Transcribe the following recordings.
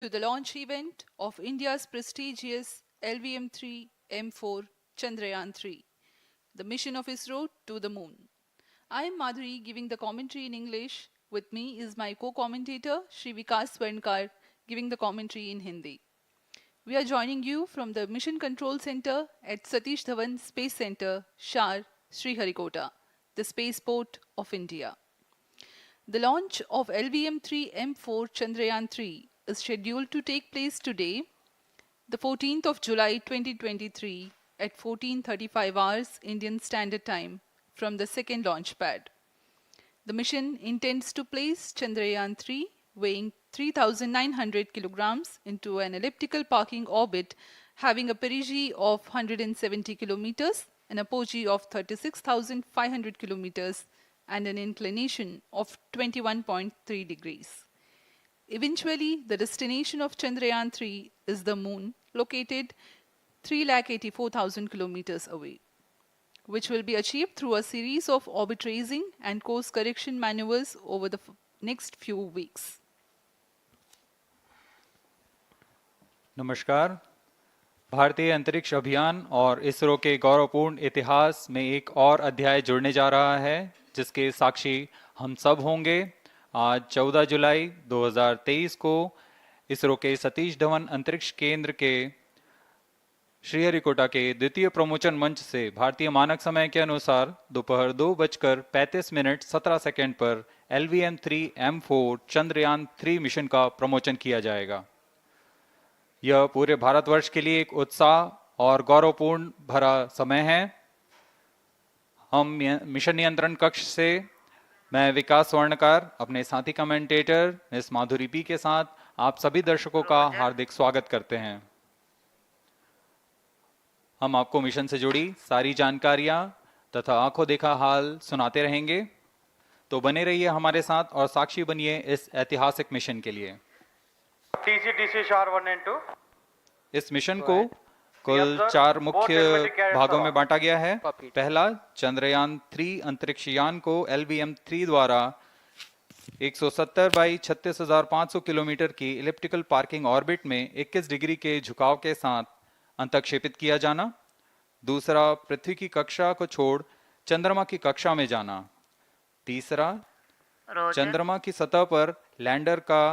to the launch event of India's prestigious LVM-3 M4 Chandrayaan-3, the mission of ISRO to the moon. I am Madhuri giving the commentary in English. With me is my co-commentator Shri Vikas Swarnkar giving the commentary in Hindi. We are joining you from the Mission Control Center at Satish Dhawan Space Center, Shar, Sriharikota, the spaceport of India. The launch of LVM-3 M4 Chandrayaan-3 is scheduled to take place today, the 14th of July 2023 at 14:35 hours Indian Standard Time from the second launch pad. The mission intends to place Chandrayaan-3 weighing 3,900 kilograms into an elliptical parking orbit having a perigee of 170 kilometers, an apogee of 36,500 kilometers, and an inclination of 21.3 degrees. Eventually, the destination of Chandrayaan-3 is the moon, located 384,000 kilometers away, which will be achieved through a series of orbit raising and course correction maneuvers over the next few weeks. नमस्कार। भारतीय अंतरिक्ष अभियान और इसरो के गौरवपूर्ण इतिहास में एक और अध्याय जुड़ने जा रहा है, जिसके साक्षी हम सब होंगे। आज 14 जुलाई 2023 को इसरो के सतीश धवन अंतरिक्ष केंद्र के श्रीहरिकोटा के द्वितीय प्रमोचन मंच से भारतीय मानक समय के अनुसार दोपहर 2:35 17 पर LVM-3 M4 चंद्रयान-3 मिशन का प्रमोचन किया जाएगा। यह पूरे भारतवर्ष के लिए एक उत्साह और गौरवपूर्ण भरा समय है। हम मिशन नियंत्रण कक्ष से मैं विकास स्वर्णकार, अपने साथी कमेंटेटर मिस माधुरी पी के साथ आप सभी दर्शकों का हार्दिक स्वागत करते हैं। हम आपको मिशन से जुड़ी सारी जानकारियां तथा आंखों देखा हाल सुनाते रहेंगे, तो बने रहिए हमारे साथ और साक्षी बनिए इस ऐतिहासिक मिशन के लिए। TC शार 1 and 2। इस मिशन को कुल 4 मुख्य भागों में बांटा गया है। पहला, चंद्रयान-3 अंतरिक्ष यान को LVM-3 द्वारा 170 बाई 36,500 किलोमीटर की इलिप्टिकल पार्किंग ऑर्बिट में 21 डिग्री के झुकाव के साथ अंतक्षेपित किया जाना। दूसरा, पृथ्वी की कक्षा को छोड़ चंद्रमा की कक्षा में जाना। तीसरा, चंद्रमा की सतह पर लैंडर का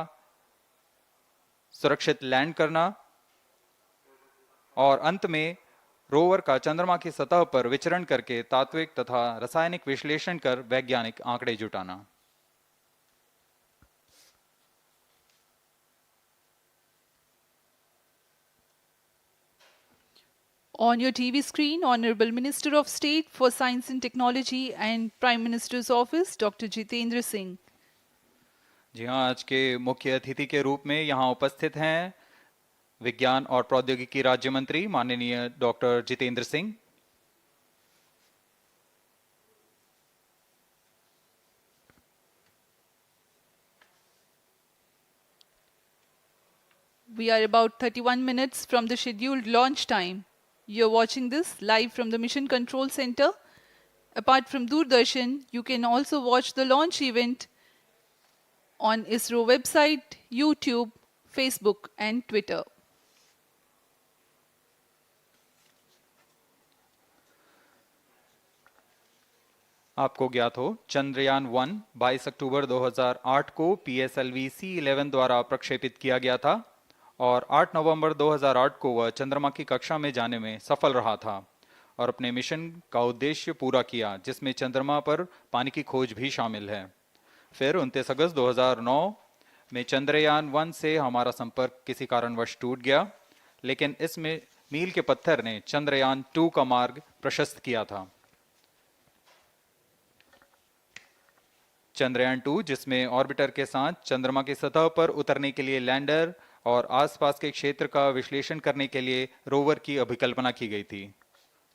सुरक्षित लैंड करना। और अंत में रोवर का चंद्रमा की सतह पर विचरण करके तात्विक तथा रासायनिक विश्लेषण कर वैज्ञानिक आंकड़े जुटाना। On your TV screen, Honorable Minister of State for Science and Technology and Prime Minister's Office, Dr. Jitendra Singh. जी हाँ, आज के मुख्य अतिथि के रूप में यहाँ उपस्थित हैं विज्ञान और प्रौद्योगिकी राज्य मंत्री माननीय doctor Jitendra Singh. We are about 31 minutes from the scheduled launch time. You're watching this live from the Mission Control Center. Apart from Doordarshan, you can also watch the launch event on ISRO website, YouTube, Facebook and Twitter. आपको ज्ञात हो, चंद्रयान 1 22 अक्टूबर 2008 को PSLV C11 द्वारा प्रक्षेपित किया गया था और 8 नवंबर 2008 को वह चंद्रमा की कक्षा में जाने में सफल रहा था और अपने मिशन का उद्देश्य पूरा किया, जिसमें चंद्रमा पर पानी की खोज भी शामिल है। फिर 29 अगस्त 2009 में चंद्रयान 1 से हमारा संपर्क किसी कारणवश टूट गया, लेकिन इसमें मील के पत्थर ने चंद्रयान 2 का मार्ग प्रशस्त किया था। चंद्रयान 2, जिसमें ऑर्बिटर के साथ चंद्रमा की सतह पर उतरने के लिए लैंडर और आसपास के क्षेत्र का विश्लेषण करने के लिए रोवर की अभिकल्पना की गई थी।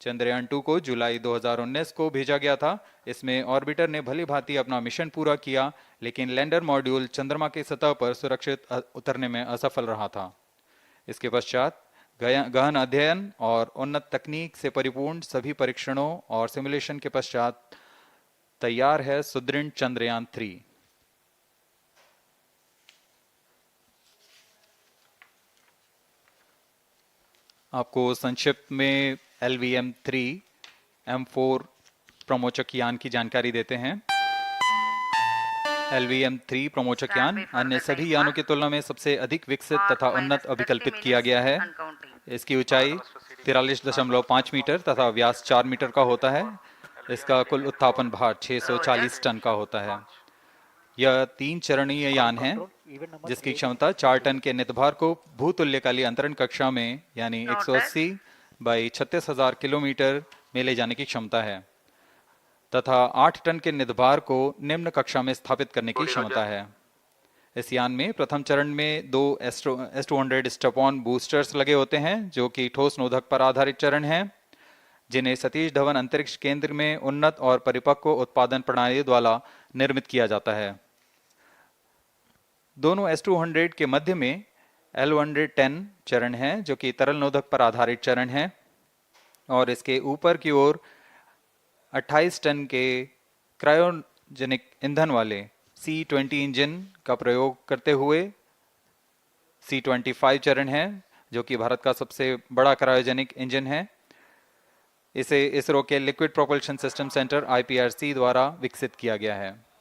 चंद्रयान 2 को जुलाई 2019 को भेजा गया था। इसमें ऑर्बिटर ने भली भांति अपना मिशन पूरा किया, लेकिन लैंडर मॉड्यूल चंद्रमा की सतह पर सुरक्षित उतरने में असफल रहा था। इसके पश्चात गहन अध्ययन और उन्नत तकनीक से परिपूर्ण सभी परीक्षणों और सिमुलेशन के पश्चात तैयार है सुदृढ़ चंद्रयान 3। आपको संक्षिप्त में LVM-3 M4 प्रमोचक यान की जानकारी देते हैं। LVM-3 प्रमोचक यान अन्य सभी यानों की तुलना में सबसे अधिक विकसित तथा उन्नत अभिकल्पित किया गया है। इसकी ऊंचाई 43.5 मीटर तथा व्यास 4 मीटर का होता है। इसका कुल उत्थापन भार 640 टन का होता है। यह 3 चरणीय यान है जिसकी क्षमता 4 टन के नितभार को भूतुल्यकालीय अंतरण कक्षा में यानी 180 बाई 36,000 किलोमीटर में ले जाने की क्षमता है तथा 8 टन के नितभार को निम्न कक्षा में स्थापित करने की क्षमता है। इस यान में प्रथम चरण में 2 S200 स्टेप-ऑन बूस्टर्स लगे होते हैं जो कि ठोस नोदक पर आधारित चरण हैं, जिन्हें सतीश धवन अंतरिक्ष केंद्र में उन्नत और परिपक्व उत्पादन प्रणाली द्वारा निर्मित किया जाता है। दोनों S200 के मध्य में L110 चरण है जो कि तरल नोदक पर आधारित चरण है और इसके ऊपर की ओर 28 टन के क्रायोजेनिक ईंधन वाले C20 इंजन का प्रयोग करते हुए C25 चरण है जो कि भारत का सबसे बड़ा क्रायोजेनिक इंजन है। इसे इसरो के liquid propulsion system centre IPRC द्वारा विकसित किया गया है।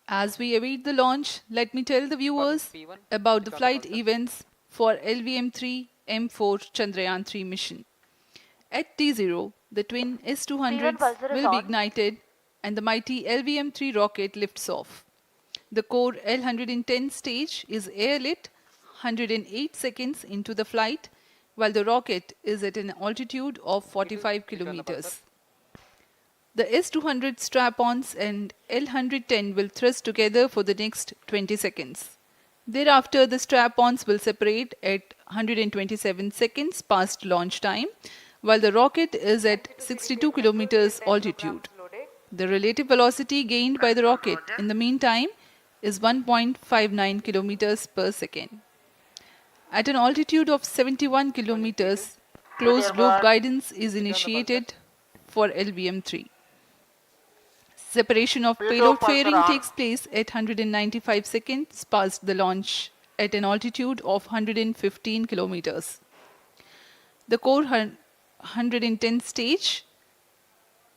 As we await the launch, let me tell the viewers about the flight events for LVM-3 M4 Chandrayaan-3 mission. At T0, the twin S200s will be ignited and the mighty LVM-3 rocket lifts off. The core L110 stage is airlit 108 seconds into the flight, while the rocket is at an altitude of 45 kilometers. The S200 strap-ons and L110 will thrust together for the next 20 seconds. Thereafter, the strap-ons will separate at 127 seconds past launch time, while the rocket is at 62 kilometers altitude. The relative velocity gained by the rocket in the meantime is 1.59 kilometers per second. At an altitude of 71 kilometers, closed loop guidance is initiated for LVM-3. Separation of payload fairing takes place at 195 seconds past the launch at an altitude of 115 kilometers. The core 110 stage,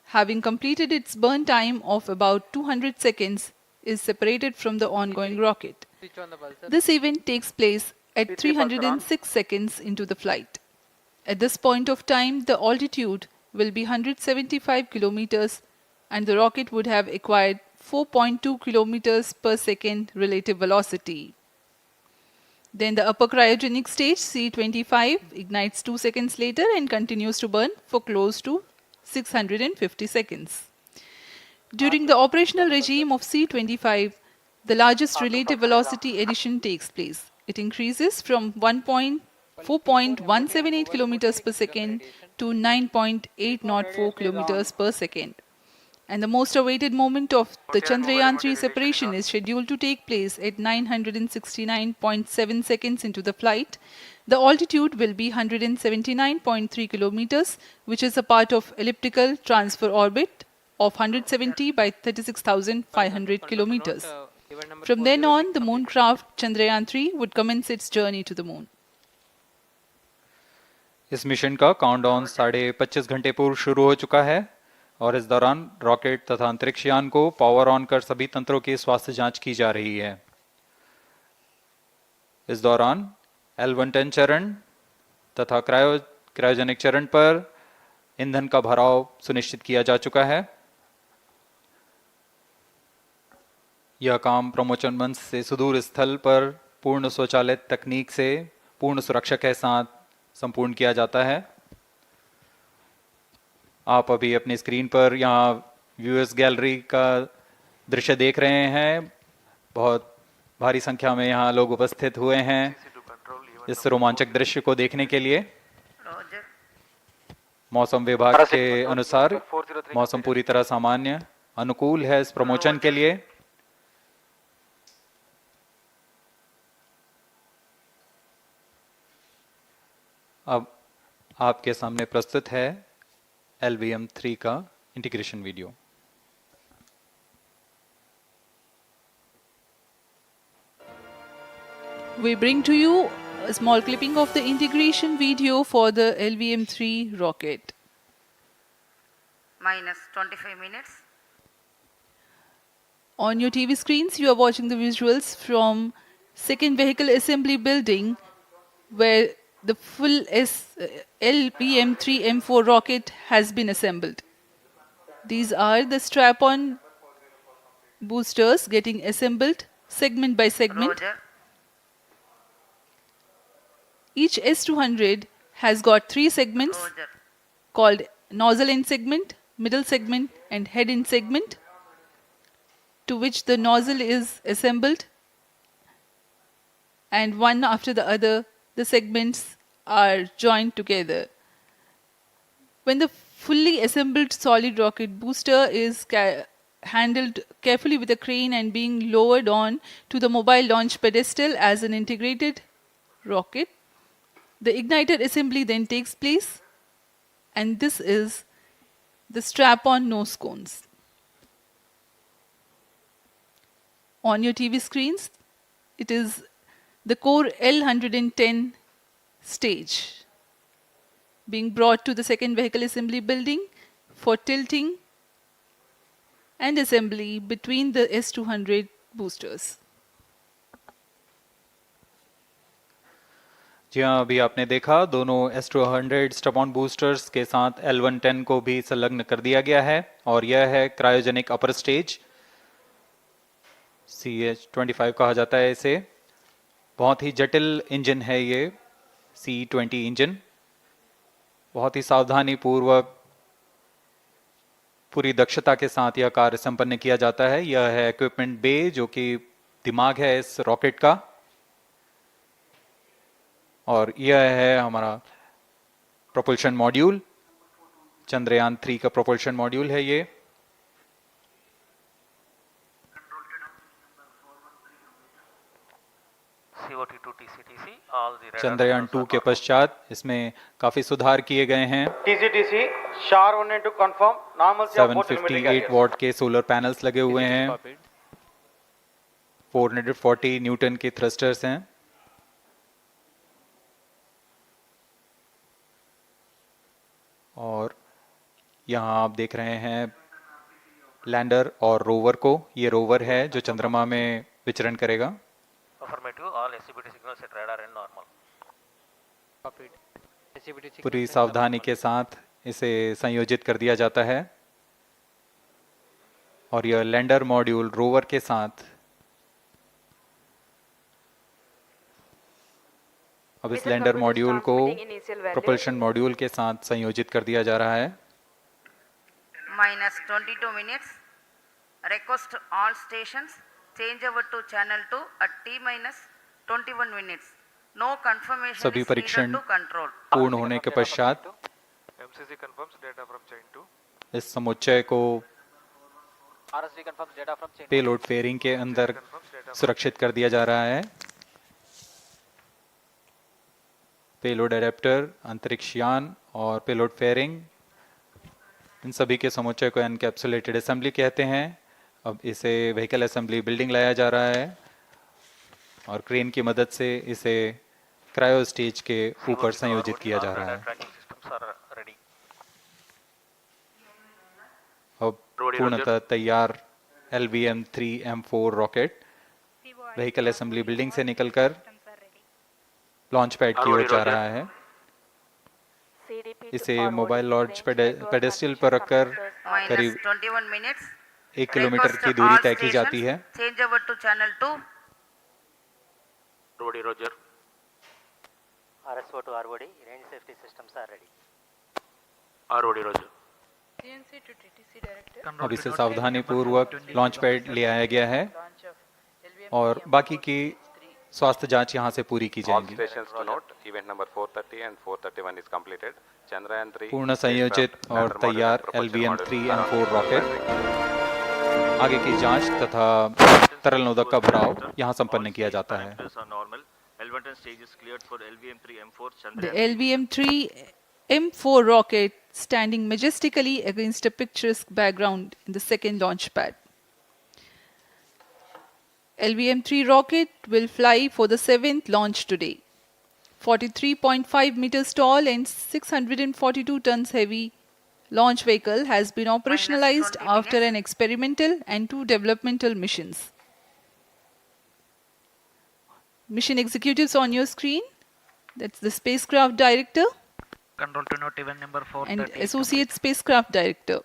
having completed its burn time of about 200 seconds, is separated from the ongoing rocket. This event takes place at 306 seconds into the flight. At this point of time, the altitude will be 175 kilometers and the rocket would have acquired 4.2 kilometers per second relative velocity. Then the upper cryogenic stage, C25, ignites 2 seconds later and continues to burn for close to 650 seconds. During the operational regime of C25, the largest relative velocity addition takes place. It increases from 4.178 kilometers per second to 9.804 kilometers per second. And the most awaited moment of the Chandrayaan-3 separation is scheduled to take place at 969.7 seconds into the flight. The altitude will be 179.3 kilometers, which is a part of elliptical transfer orbit of 170 by 36,500 kilometers. From then on, the moon craft Chandrayaan-3 would commence its journey to the moon. इस mission का countdown 25.5 घंटे पूर्व शुरू हो चुका है और इस दौरान रॉकेट तथा अंतरिक्ष यान को पावर ऑन कर सभी तंत्रों की स्वास्थ्य जांच की जा रही है। इस दौरान L110 चरण तथा क्रायोजेनिक चरण पर ईंधन का भराव सुनिश्चित किया जा चुका है। यह काम प्रमोचन मंच से सुदूर स्थल पर पूर्ण स्वचालित तकनीक से पूर्ण सुरक्षा के साथ संपूर्ण किया जाता है। आप अभी अपनी स्क्रीन पर यहाँ व्यूअर्स गैलरी का दृश्य देख रहे हैं। बहुत भारी संख्या में यहाँ लोग उपस्थित हुए हैं इस रोमांचक दृश्य को देखने के लिए। मौसम विभाग के अनुसार मौसम पूरी तरह सामान्य अनुकूल है इस प्रमोशन के लिए। अब आपके सामने प्रस्तुत है LVM-3 का integration video. We bring to you a small clipping of the integration video for the LVM-3 rocket. Minus 25 minutes. On your TV screens, you are watching the visuals from second vehicle assembly building where the full LVM-3M4 rocket has been assembled. These are the strap-on boosters getting assembled segment by segment. Roger. Each S200 has got 3 segments Roger. called nozzle end segment, middle segment and head end segment, to which the nozzle is assembled, and one after the other the segments are joined together. When the fully assembled solid rocket booster is handled carefully with a crane and being lowered on to the mobile launch pedestal as an integrated rocket, the igniter assembly then takes place, and this is the strap-on nose cones. On your TV screens, it is the core L110 stage being brought to the second vehicle assembly building for tilting and assembly between the S200 boosters. जी हाँ, अभी आपने देखा दोनों S200 stub-on boosters के साथ L110 को भी संलग्न कर दिया गया है और यह है क्रायोजेनिक अपर स्टेज, CH25 कहा जाता है इसे। बहुत ही जटिल इंजन है ये C20 इंजन। बहुत ही सावधानी पूर्वक पूरी दक्षता के साथ यह कार्य संपन्न किया जाता है। यह है इक्विपमेंट बे जो कि दिमाग है इस रॉकेट का, और यह है हमारा प्रोपल्शन मॉड्यूल, चंद्रयान 3 का प्रोपल्शन मॉड्यूल है ये। चंद्रयान 2 के पश्चात इसमें काफी सुधार किए गए हैं। TCTC, SHAR 1 and 2 confirm, normalcy of both telemetry 758 carriers. What के सोलर पैनल्स लगे हुए हैं, 440 न्यूटन के थ्रस्टर्स हैं। और यहाँ आप देख रहे हैं लैंडर और रोवर को। ये रोवर है जो चंद्रमा में विचरण करेगा। पूरी सावधानी के साथ इसे संयोजित कर दिया जाता है और यह लैंडर मॉड्यूल रोवर के साथ अब इस लैंडर मॉड्यूल को प्रोपल्शन मॉड्यूल के साथ संयोजित कर दिया जा रहा है। Minus 22 minutes. Request all stations change over to channel 2 at T minus 21 minutes. No confirmation सभी is needed परीक्षण to control. पूर्ण होने के पश्चात MCC confirms data from chain 2. इस समुच्चय को पेलोड फेयरिंग के अंदर सुरक्षित कर दिया जा रहा है। पेलोड एडेप्टर, अंतरिक्ष यान और पेलोड फेयरिंग, इन सभी के समुच्चय को एनकैप्सुलेटेड असेंबली कहते हैं। अब इसे व्हीकल असेंबली बिल्डिंग लाया जा रहा है और क्रेन की मदद से इसे क्रायो स्टेज के ऊपर संयोजित किया जा रहा है। अब पूर्णतः तैयार LVM-3M4 rocket vehicle assembly building से निकलकर लॉन्च पैड की ओर जा रहा है। इसे मोबाइल लॉन्च पेडेस्टल पर रखकर Minus करीब 21 minutes. 1 किलोमीटर Request की दूरी all तय की जाती है। stations change over to channel 2. Roger. RSO to ROD, range safety systems are ready. Roger. अब इसे सावधानी पूर्वक लॉन्च पैड ले आया गया है और बाकी की स्वास्थ्य जांच यहां से पूरी की All जाएंगी। stations to note, event number 430 and 431 is completed. Chandrayaan 3 पूर्ण संयोजित और तैयार LVM-3M4 रॉकेट आगे की जांच तथा तरल नोदक का भराव यहां संपन्न किया जाता है। The LVM-3M4 rocket standing majestically against a picturesque background in the second launch pad. LVM-3 rocket will fly for the 7th launch today. 43.5 meters tall and 642 tons heavy launch vehicle has been operationalized 20 after minutes. an experimental and 2 developmental missions. Mission executives on your screen. That's the spacecraft director Control to note event number and 430 associate spacecraft director.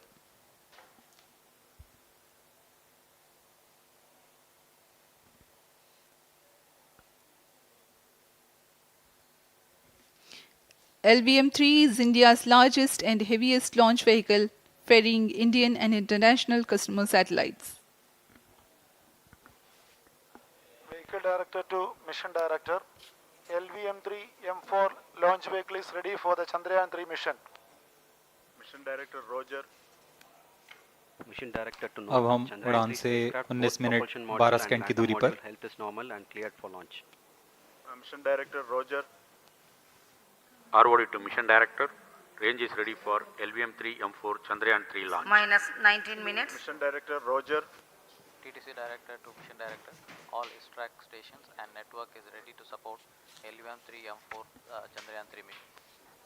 LVM-3 is India's largest and heaviest launch vehicle, ferrying Indian and international customer satellites. Vehicle Director to Mission Director. LVM-3 M4 launch vehicle is ready for the Chandrayaan-3 mission. Mission Director Roger. Mission director to अब हम उड़ान से 19 minute 12 second की दूरी पर health is normal and cleared for launch Mission Director Roger. ROD to Mission Director. Range is ready for LVM-3 M4 Chandrayaan-3 launch. Minus 19 minutes. Mission Director Roger. TTC director to mission director. All track stations and network is ready to support LVM-3 M4 Chandrayaan-3 mission.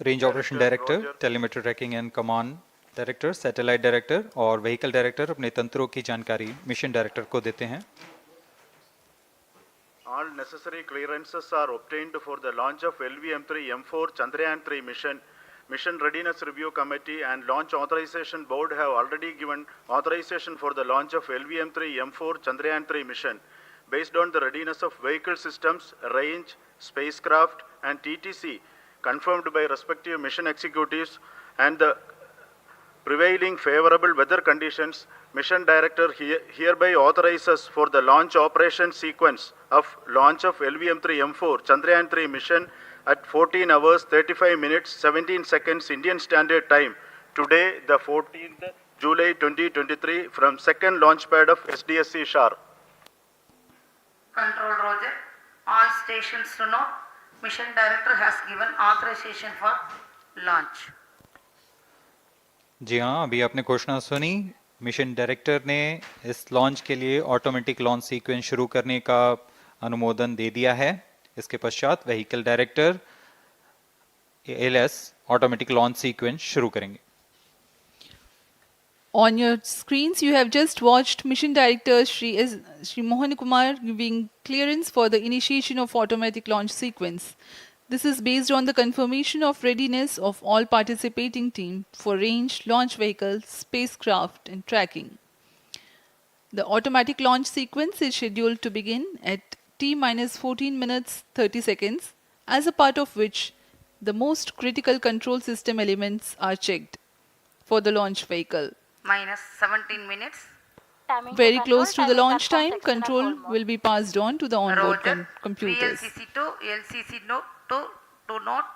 Range operation director, telemetry tracking and command director, satellite director और vehicle director अपने तंत्रों की जानकारी mission director को देते हैं. All necessary clearances are obtained for the launch of LVM-3 M4 Chandrayaan-3 mission. Mission Readiness Review Committee and Launch Authorization Board have already given authorization for the launch of LVM-3 M4 Chandrayaan-3 mission. Based on the readiness of vehicle systems, range, spacecraft and TTC confirmed by respective mission executives and the prevailing favorable weather conditions, Mission Director hereby authorizes for the launch operation sequence of launch of LVM-3 M4 Chandrayaan-3 mission at 14 hours 35 minutes 17 seconds Indian Standard Time today, the 14th July 2023 from second launch pad of SDSC Shar. Control Roger. All stations to know. Mission Director has given authorization for launch. जी हाँ, अभी आपने घोषणा सुनी. Mission director ने इस launch के लिए automatic launch sequence शुरू करने का अनुमोदन दे दिया है. इसके पश्चात vehicle director LS automatic launch sequence शुरू करेंगे. On your screens, you have just watched Mission Director Shri Mohan Kumar giving clearance for the initiation of automatic launch sequence. This is based on the confirmation of readiness of all participating team for range, launch vehicles, spacecraft and tracking. The automatic launch sequence is scheduled to begin at T-14 minutes 30 seconds, as a part of which the most critical control system elements are checked for the launch vehicle. Minus 17 minutes. Very close to the launch time, control will be passed on to the onboard Roger. computers. VLCC to LCC note to note.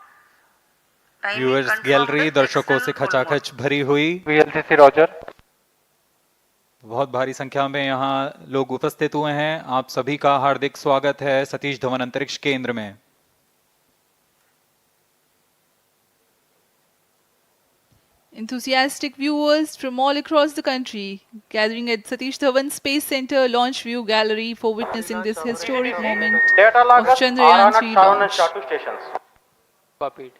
Timing viewers confirmed gallery दर्शकों से external full खचाखच भरी हुई. VLCC Roger. बहुत भारी संख्या में यहाँ लोग उपस्थित हुए हैं. आप सभी का हार्दिक स्वागत है सतीश धवन अंतरिक्ष केंद्र में. Enthusiastic viewers from all across the country gathering at Satish Dhawan Space Center Launch View Gallery for witnessing this historic moment Data of loggers are on Chandrayaan-3 at 7 and launch. SHA-2 stations. Copied.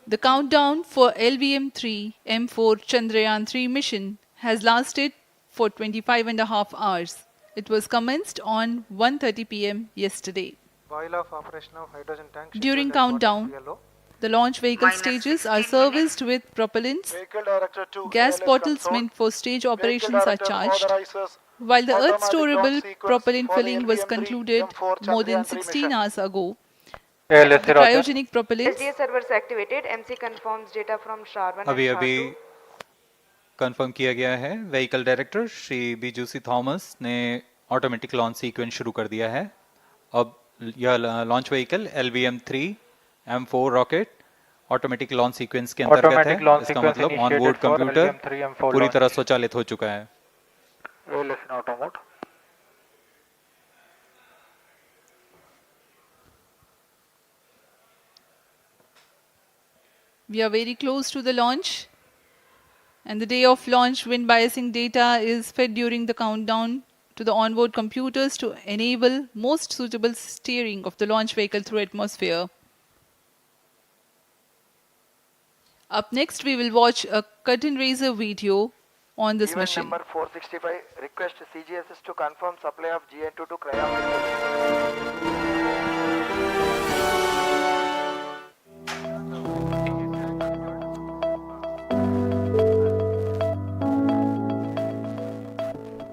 The countdown for LVM-3 M4 Chandrayaan-3 mission has lasted for 25 and a half hours. It was commenced on 1:30 p.m. yesterday. While of operation of hydrogen tank. During countdown, the launch vehicle Minus stages are 16 serviced with propellants. Vehicle Director to Gas ALS bottles console. meant for stage Vehicle operations are Director charged, authorizes while the Earth automatic storable launch sequence propellant for the filling was LVM-3 concluded M4 more than Chandrayaan-3 16 mission. hours ago. ALS The Roger. cryogenic propellants SDA servers activated. MC confirms data from SHAR-1 अभी and अभी SHAR-2. Confirm किया गया है. Vehicle director Shri बीजूसी Thomas ने automatic launch sequence शुरू कर दिया है. अब यह launch vehicle LVM-3 M4 rocket automatic launch sequence के अंतर्गत Automatic है. launch इसका sequence मतलब initiated onboard for computer LVM-3 M4 पूरी launch. तरह स्वचालित हो चुका है. ALS in auto mode. we are very close to the launch. And the day of launch, wind biasing data is fed during the countdown to the onboard computers to enable most suitable steering of the launch vehicle through atmosphere. Up next, we will watch a curtain raiser video on this Event mission. number 465, request CGSS to confirm supply of GN2 to cryogenic.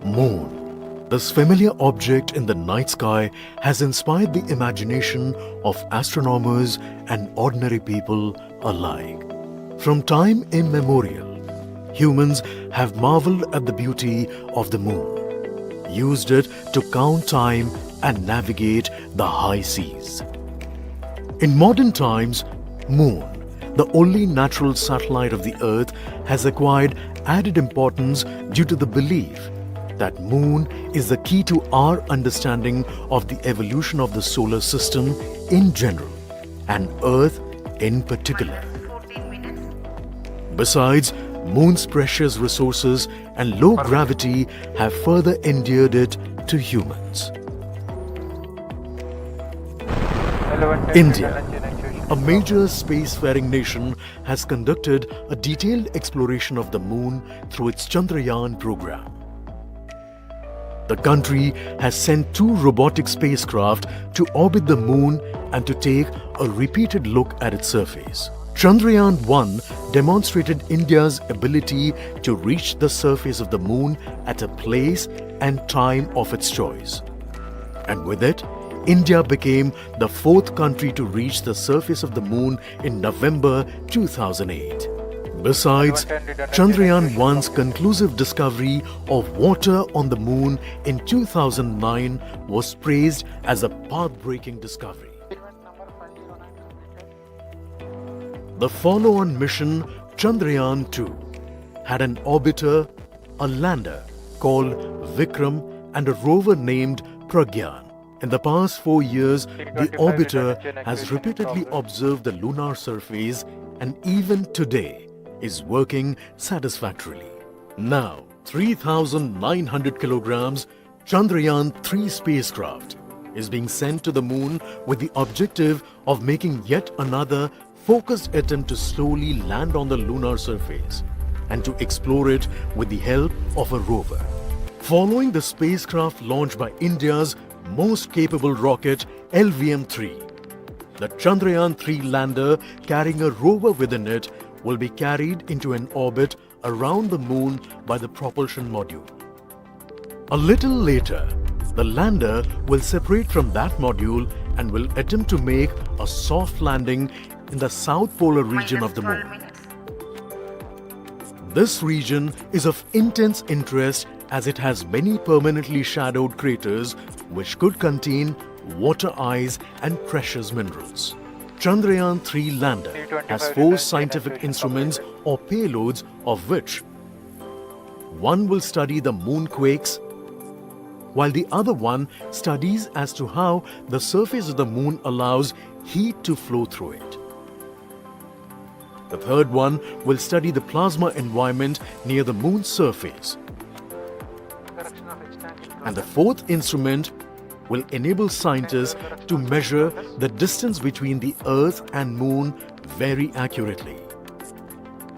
Moon. This familiar object in the night sky has inspired the imagination of astronomers and ordinary people alike. From time immemorial, humans have marveled at the beauty of the moon, used it to count time and navigate the high seas. In modern times, Moon, the only natural satellite of the Earth, has acquired added importance due to the belief that Moon is the key to our understanding of the evolution of the solar system in general and Earth in particular. Besides, Moon's precious resources and low gravity have further endeared it to humans. India, a major spacefaring nation, has conducted a detailed exploration of the Moon through its Chandrayaan program. The country has sent 2 robotic spacecraft to orbit the Moon and to take a repeated look at its surface. Chandrayaan-3 demonstrated India's ability to reach the surface of the Moon at a place and time of its choice. And with it, India became the 4th country to reach the surface of the Moon in November 2008. Besides, Chandrayaan-1's conclusive discovery of water on the Moon in 2009 was praised as a path-breaking discovery. The follow-on mission, Chandrayaan-2, had an orbiter, a lander called Vikram, and a rover named Pragyan. In the past 4 years, the orbiter has repeatedly observed the lunar surface and even today is working satisfactorily. Now, 3,900 kilograms Chandrayaan-3 spacecraft is being sent to the Moon with the objective of making yet another focused attempt to slowly land on the lunar surface and to explore it with the help of a rover. Following the spacecraft launched by India's most capable rocket LVM-3, the Chandrayaan-3 lander carrying a rover within it will be carried into an orbit around the Moon by the propulsion module. A little later, the lander will separate from that module and will attempt to make a soft landing in the south polar region of the Moon. This region is of intense interest as it has many permanently shadowed craters which could contain water ice and precious minerals. Chandrayaan-3 lander has 4 scientific instruments or payloads, of which one will study the moonquakes, while the other one studies as to how the surface of the Moon allows heat to flow through it. The third one will study the plasma environment near the Moon's surface. And the 4th instrument will enable scientists to measure the distance between the Earth and Moon very accurately.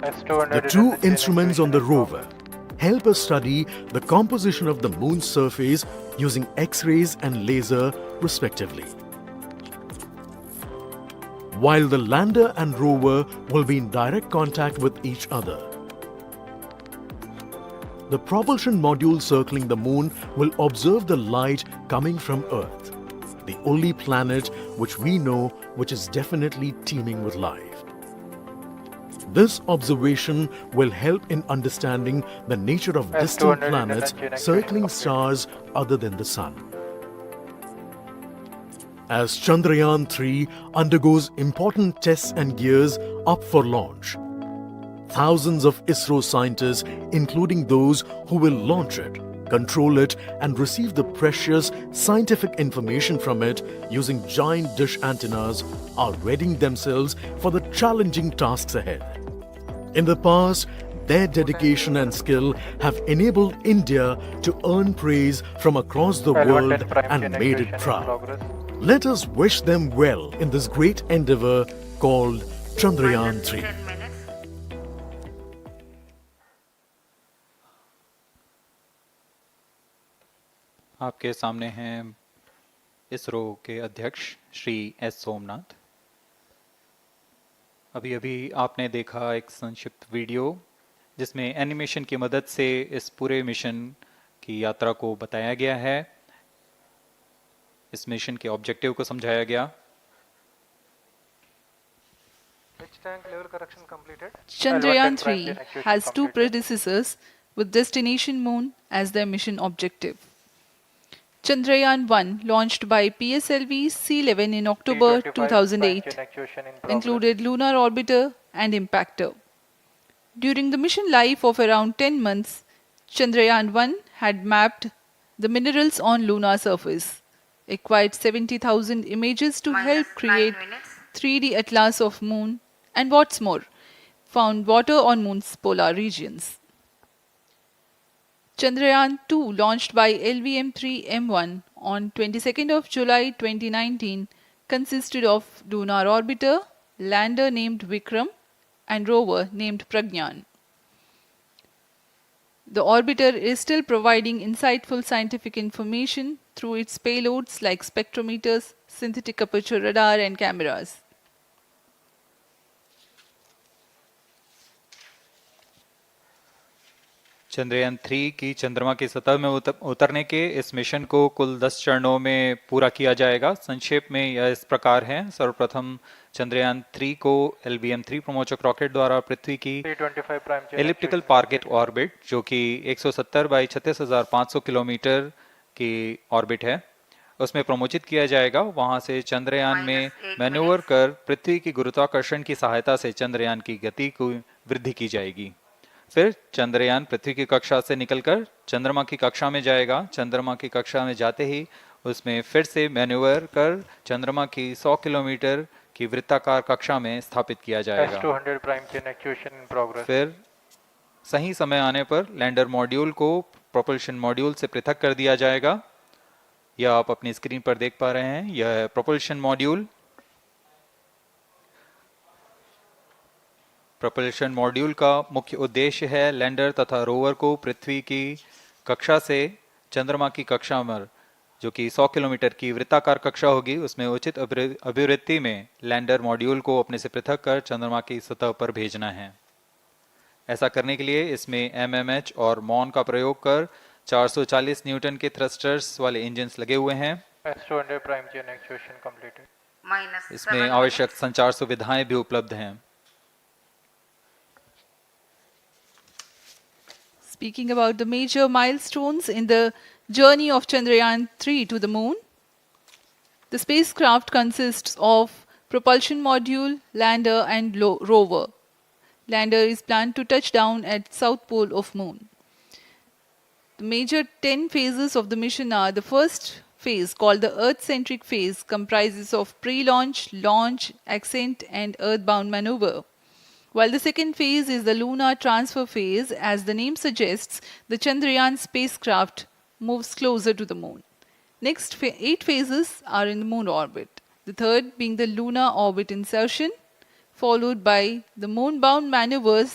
The 2 instruments on the rover help us study the composition of the Moon's surface using X-rays and laser respectively. While the lander and rover will be in direct contact with each other. The propulsion module circling the Moon will observe the light coming from Earth, the only planet which we know which is definitely teeming with life. This observation will help in understanding the nature of distant planets circling stars other than the Sun. As Chandrayaan-3 undergoes important tests and gears up for launch, thousands of ISRO scientists, including those who will launch it, control it, and receive the precious scientific information from it using giant dish antennas, are readying themselves for the challenging tasks ahead. In the past, Their dedication and skill have enabled India to earn praise from across the world and made it proud. Let us wish them well in this great endeavor called Chandrayaan-3. 10 minutes. आपके सामने हैं इसरो के अध्यक्ष Shri S Somnath. अभी अभी आपने देखा एक संक्षिप्त वीडियो जिसमें एनिमेशन की मदद से इस पूरे मिशन की यात्रा को बताया गया है, इस मिशन के ऑब्जेक्टिव को समझाया गया। Which tank level correction completed? Chandrayaan-3 has two predecessors with destination moon as their mission objective. Chandrayaan-1, launched by PSLV C11 in October 2008, included lunar orbiter and impactor. During the mission life of around 10 months, Chandrayaan-1 had mapped the minerals on lunar surface, acquired 70,000 images to help create 3D atlas of moon, and what's more, found water on moon's polar regions. Chandrayaan-2, launched by LVM-3 on 22nd of July 2019, consisted of lunar orbiter, lander named Vikram, and rover named Pragyan. The orbiter is still providing insightful scientific information through its payloads like spectrometers, synthetic aperture radar, and cameras. Chandrayaan 3 की चंद्रमा की सतह में उतरने के इस mission को कुल 10 चरणों में पूरा किया जाएगा। संक्षेप में यह इस प्रकार है। सर्वप्रथम चंद्रयान 3 को LVM-3 प्रमोचक रॉकेट द्वारा पृथ्वी की एलिप्टिकल टारगेट ऑर्बिट, जो कि 170 बाई 36,500 किलोमीटर की ऑर्बिट है, उसमें प्रमोचित किया जाएगा। वहां से चंद्रयान में मैन्यूवर कर पृथ्वी की गुरुत्वाकर्षण की सहायता से चंद्रयान की गति को वृद्धि की जाएगी। फिर चंद्रयान पृथ्वी की कक्षा से निकलकर चंद्रमा की कक्षा में जाएगा। चंद्रमा की कक्षा में जाते ही उसमें फिर से मैन्यूवर कर चंद्रमा की 100 किलोमीटर की वृत्ताकार कक्षा में स्थापित किया जाएगा। फिर सही समय आने पर लैंडर मॉड्यूल को प्रोपल्शन मॉड्यूल से पृथक कर दिया जाएगा। यह आप अपनी स्क्रीन पर देख पा रहे हैं, यह है प्रोपल्शन मॉड्यूल। प्रोपल्शन मॉड्यूल का मुख्य उद्देश्य है लैंडर तथा रोवर को पृथ्वी की कक्षा से चंद्रमा की कक्षा में, जो कि 100 किलोमीटर की वृत्ताकार कक्षा होगी, उसमें उचित अभिवृत्ति में लैंडर मॉड्यूल को अपने से पृथक कर चंद्रमा की सतह पर भेजना है। ऐसा करने के लिए इसमें MMH और मॉन का प्रयोग कर 440 न्यूटन के थ्रस्टर्स वाले इंजन्स लगे हुए हैं। इसमें आवश्यक संचार सुविधाएं भी उपलब्ध हैं। Speaking about the major milestones in the journey of Chandrayaan-3 to the moon, the spacecraft consists of propulsion module, lander, and rover. Lander is planned to touch down at south pole of moon. The major 10 phases of the mission are: the first phase, called the Earth-centric phase, comprises of pre-launch, launch, ascent, and earthbound maneuver. While the second phase is the lunar transfer phase, as the name suggests, the Chandrayaan spacecraft moves closer to the moon. Next 8 phases are in the moon orbit, the third being the lunar orbit insertion, followed by the moon-bound maneuvers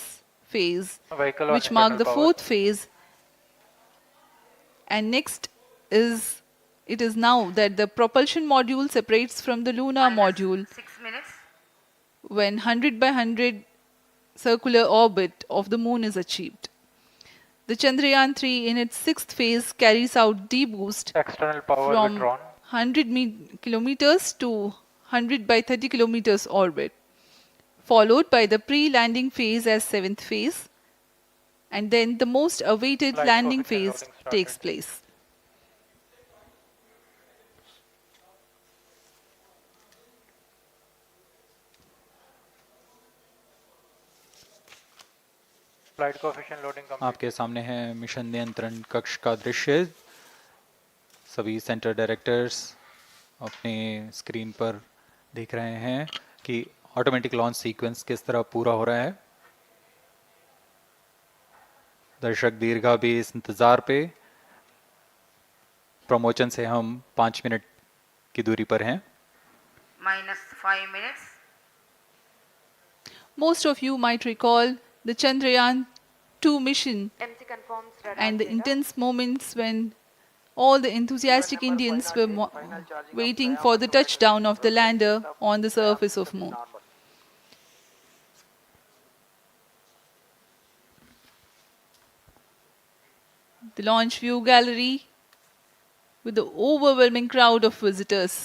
phase, which mark the fourth phase. And next it is now that the propulsion module separates from the lunar module 6 minutes. when 100 by 100 circular orbit of the moon is achieved. The Chandrayaan-3 in its sixth phase carries out D-boost from 100 kilometers to 100 by 30 kilometers orbit, followed by the pre-landing phase as seventh phase, and then the most awaited landing phase takes place. आपके सामने है mission नियंत्रण कक्ष का दृश्य। सभी centre directors अपने screen पर देख रहे हैं कि ऑटोमेटिक लॉन्च सीक्वेंस किस तरह पूरा हो रहा है। दर्शक दीर्घा भी इस इंतज़ार पे। प्रमोशन से हम 5 मिनट की दूरी पर हैं। minus 5 minutes. Most of you might recall the Chandrayaan-2 mission MC confirms radar and the data. intense moments when all the enthusiastic Indians were waiting for the touchdown of the lander on the surface of Moon. The launch view gallery with the overwhelming crowd of visitors.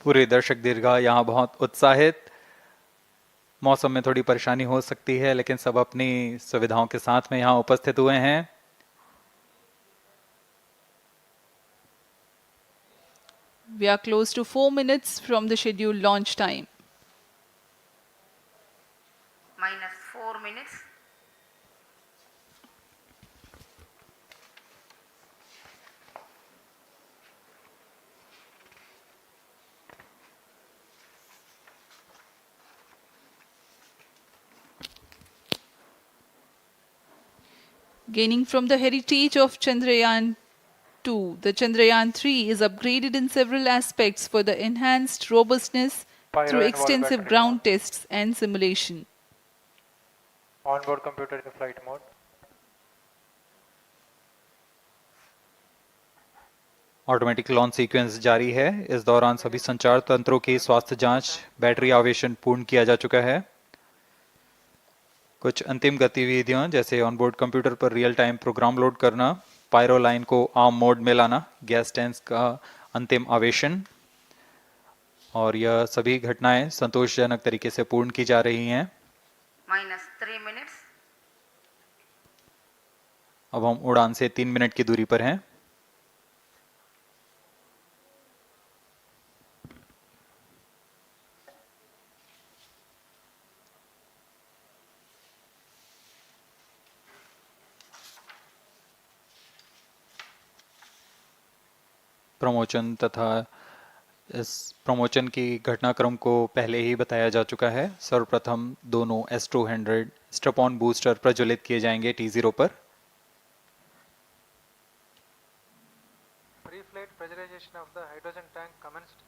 पूरे दर्शक दीर्घा यहाँ बहुत उत्साहित। मौसम में थोड़ी परेशानी हो सकती है, लेकिन सब अपनी सुविधाओं के साथ में यहाँ उपस्थित हुए हैं। We are close to 4 minutes from the scheduled launch time. Minus 4 minutes. Gaining from the heritage of Chandrayaan-2, the Chandrayaan-3 is upgraded in several aspects for the enhanced robustness through extensive ground tests and simulation. Onboard computer in flight mode. Automatic launch sequence जारी है। इस दौरान सभी संचार तंत्रों की स्वास्थ्य जांच, बैटरी आवेशन पूर्ण किया जा चुका है। कुछ अंतिम गतिविधियां जैसे ऑनबोर्ड कंप्यूटर पर रियल टाइम प्रोग्राम लोड करना, पायरो लाइन को आर्म मोड में लाना, गैस टैंक्स का अंतिम आवेशन, और यह सभी घटनाएं संतोषजनक तरीके से पूर्ण की जा रही हैं। Minus 3 minutes. अब हम उड़ान से 3 मिनट की दूरी पर हैं। प्रमोशन तथा इस प्रमोशन की घटनाक्रम को पहले ही बताया जा चुका है। सर्वप्रथम दोनों S200 स्ट्रैप-ऑन बूस्टर प्रज्वलित किए जाएंगे T0 पर। Pre-flight pressurization of the hydrogen tank commenced.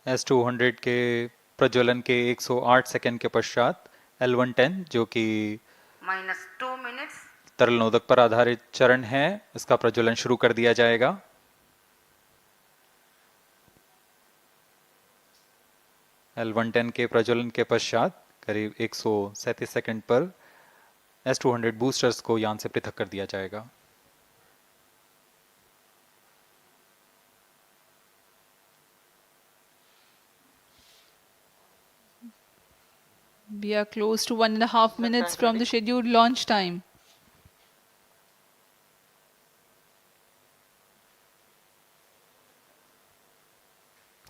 S200 के प्रज्वलन के 108 सेकंड के पश्चात L110 जो कि Minus 2 minutes. तरल नोदक पर आधारित चरण है, इसका प्रज्वलन शुरू कर दिया जाएगा। L110 के प्रज्वलन के पश्चात करीब 137 सेकंड पर S200 बूस्टर्स को यान से पृथक कर दिया जाएगा। We are close to 1.5 minutes from the scheduled launch time.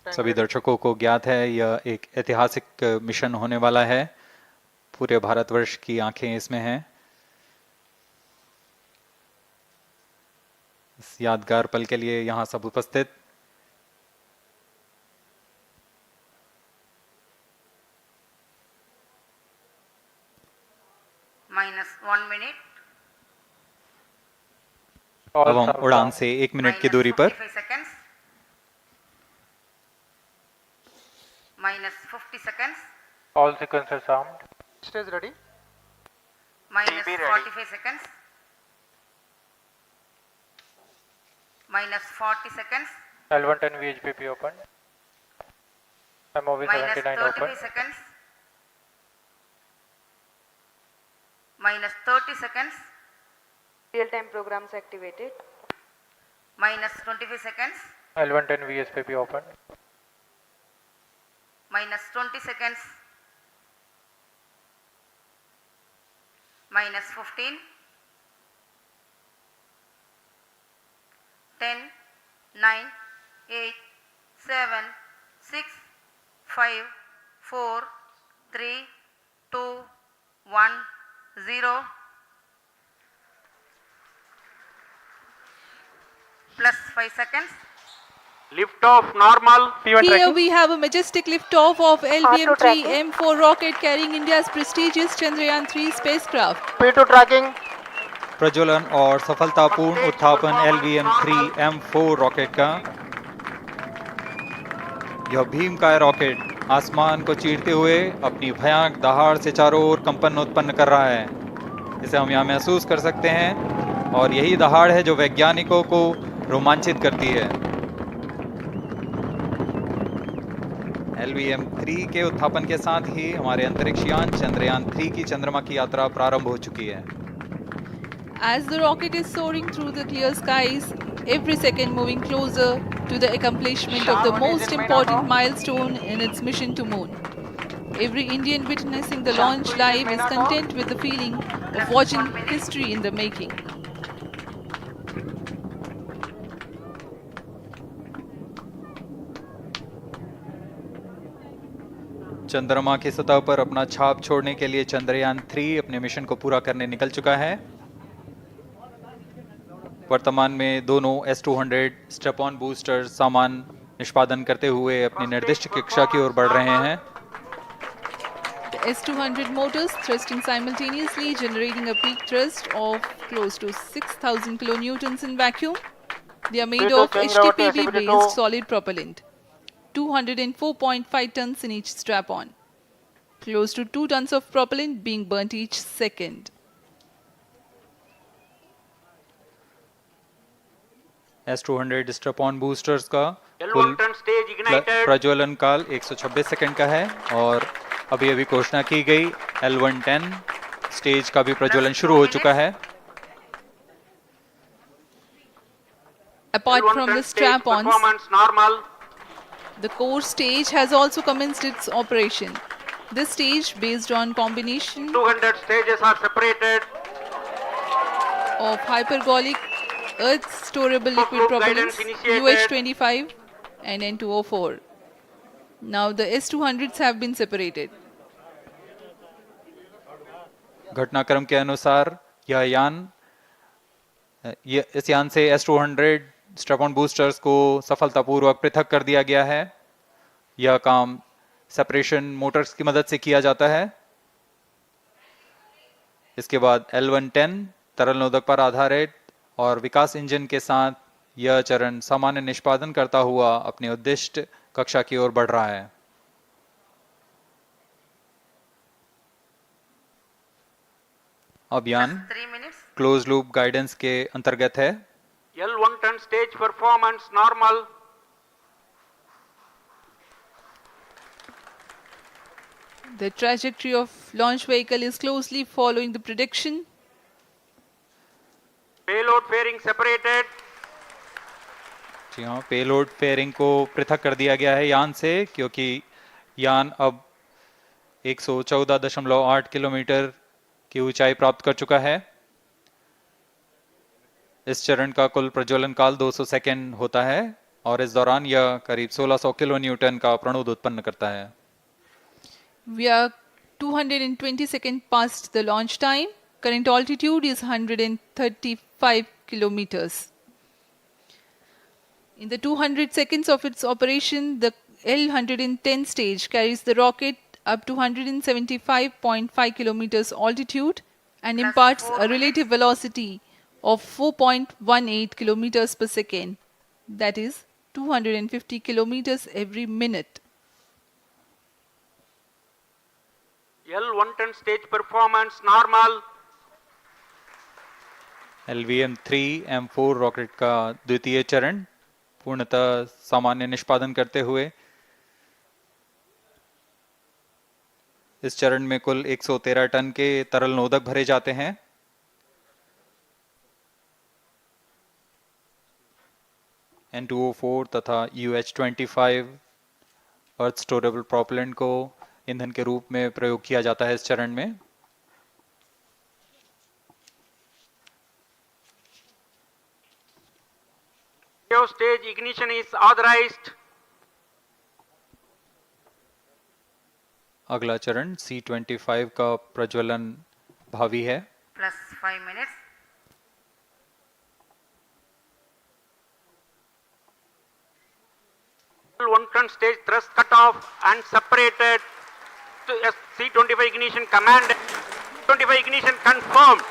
सभी दर्शकों को ज्ञात है यह एक ऐतिहासिक मिशन होने वाला है। पूरे भारतवर्ष की आंखें इसमें हैं। इस यादगार पल के लिए यहाँ सब उपस्थित। Minus 1 minute. अब हम उड़ान से 1 मिनट की दूरी पर। Minus 55 seconds. Minus 50 seconds. All sequences armed. Stage ready. Minus 45 seconds. Minus 40 seconds. L110 VHPP open. MOV Minus 79 35 open. seconds. Minus 30 seconds. Real-time programs activated. Minus 25 seconds. L110 VSPP open. Minus 20 seconds. Minus 15. 10, 9, 8, 7, 6, 5, 4, 3, 2, 1, 0. Plus 5 seconds. Lift off normal. Here we have a majestic liftoff of LVM-3 M4 rocket carrying India's prestigious Chandrayaan-3 spacecraft. P2 tracking. प्रज्वलन और सफलतापूर्ण उत्थापन LVM-3 M4 rocket का। यह भीमकाय rocket आसमान को चीरते हुए अपनी भयानक दहाड़ से चारों ओर कंपन उत्पन्न कर रहा है। इसे हम यहाँ महसूस कर सकते हैं और यही दहाड़ है जो वैज्ञानिकों को रोमांचित करती है। LVM-3 के उत्थापन के साथ ही हमारे अंतरिक्ष यान चंद्रयान-3 की चंद्रमा की यात्रा प्रारंभ हो चुकी है। As the rocket is soaring through the clear skies, every second moving closer to the accomplishment of the most important milestone in its mission to moon. Every Indian witnessing the launch live is content with the feeling of watching history in the making. चंद्रमा की सतह पर अपना छाप छोड़ने के लिए चंद्रयान-3 अपने मिशन को पूरा करने निकल चुका है। वर्तमान में दोनों S-200 स्टेप ऑन बूस्टर सामान निष्पादन करते हुए अपनी निर्दिष्ट कक्षा की ओर बढ़ रहे हैं। The S-200 motors thrusting simultaneously, generating a peak thrust of close to 6,000 kilonewtons in vacuum. They are made of HTPB-based solid propellant, 204.5 tons in each strap-on, close to 2 tons of propellant being burnt each second. S-200 step on boosters का कुल प्रज्वलन काल 126 second का है और अभी घोषणा की गई L110 स्टेज का भी प्रज्वलन शुरू हो चुका है। Apart from the strap-ons, the core stage has also commenced its operation. This stage, based on combination 200 stages are separated. of hypergolic earth storable liquid propellants UH-25 and N2O4. Now the S-200s have been separated. घटनाक्रम के अनुसार इस यान से S-200 step on boosters को सफलतापूर्वक पृथक कर दिया गया है। यह काम सेपरेशन मोटर्स की मदद से किया जाता है। इसके बाद L110 तरल नोदक पर आधारित और विकास इंजन के साथ यह चरण सामान्य निष्पादन करता हुआ अपनी उद्दिष्ट कक्षा की ओर बढ़ रहा है। अभियान क्लोज लूप गाइडेंस के अंतर्गत है। L110 stage performance normal. The trajectory of launch vehicle is closely following the prediction. Payload fairing separated. जी हाँ, पेलोड फेयरिंग को पृथक कर दिया गया है यान से, क्योंकि यान अब 114.8 किलोमीटर की ऊंचाई प्राप्त कर चुका है। इस चरण का कुल प्रज्वलन काल 200 सेकेंड होता है और इस दौरान यह करीब 1600 किलो न्यूटन का प्रणुद उत्पन्न करता है। We are 220 seconds past the launch time. Current altitude is 135 kilometers. In the 200 seconds of its operation, the L110 stage carries the rocket up to 175.5 kilometers altitude and imparts a relative velocity of 4.18 kilometers per second, that is 250 kilometers every minute. L110 stage performance normal. LVM-3 M4 rocket का द्वितीय चरण पूर्णतः सामान्य निष्पादन करते हुए इस चरण में कुल 113 टन के तरल नोदक भरे जाते हैं। N2O4 तथा UH-25 अर्थ स्टोरेबल प्रोपेलेंट को ईंधन के रूप में प्रयोग किया जाता है इस चरण में। Stage ignition is authorized. अगला चरण C25 का प्रज्वलन भावी है। plus 5 minutes. One front stage thrust cut off and separated to C25 ignition command. 25 ignition confirmed.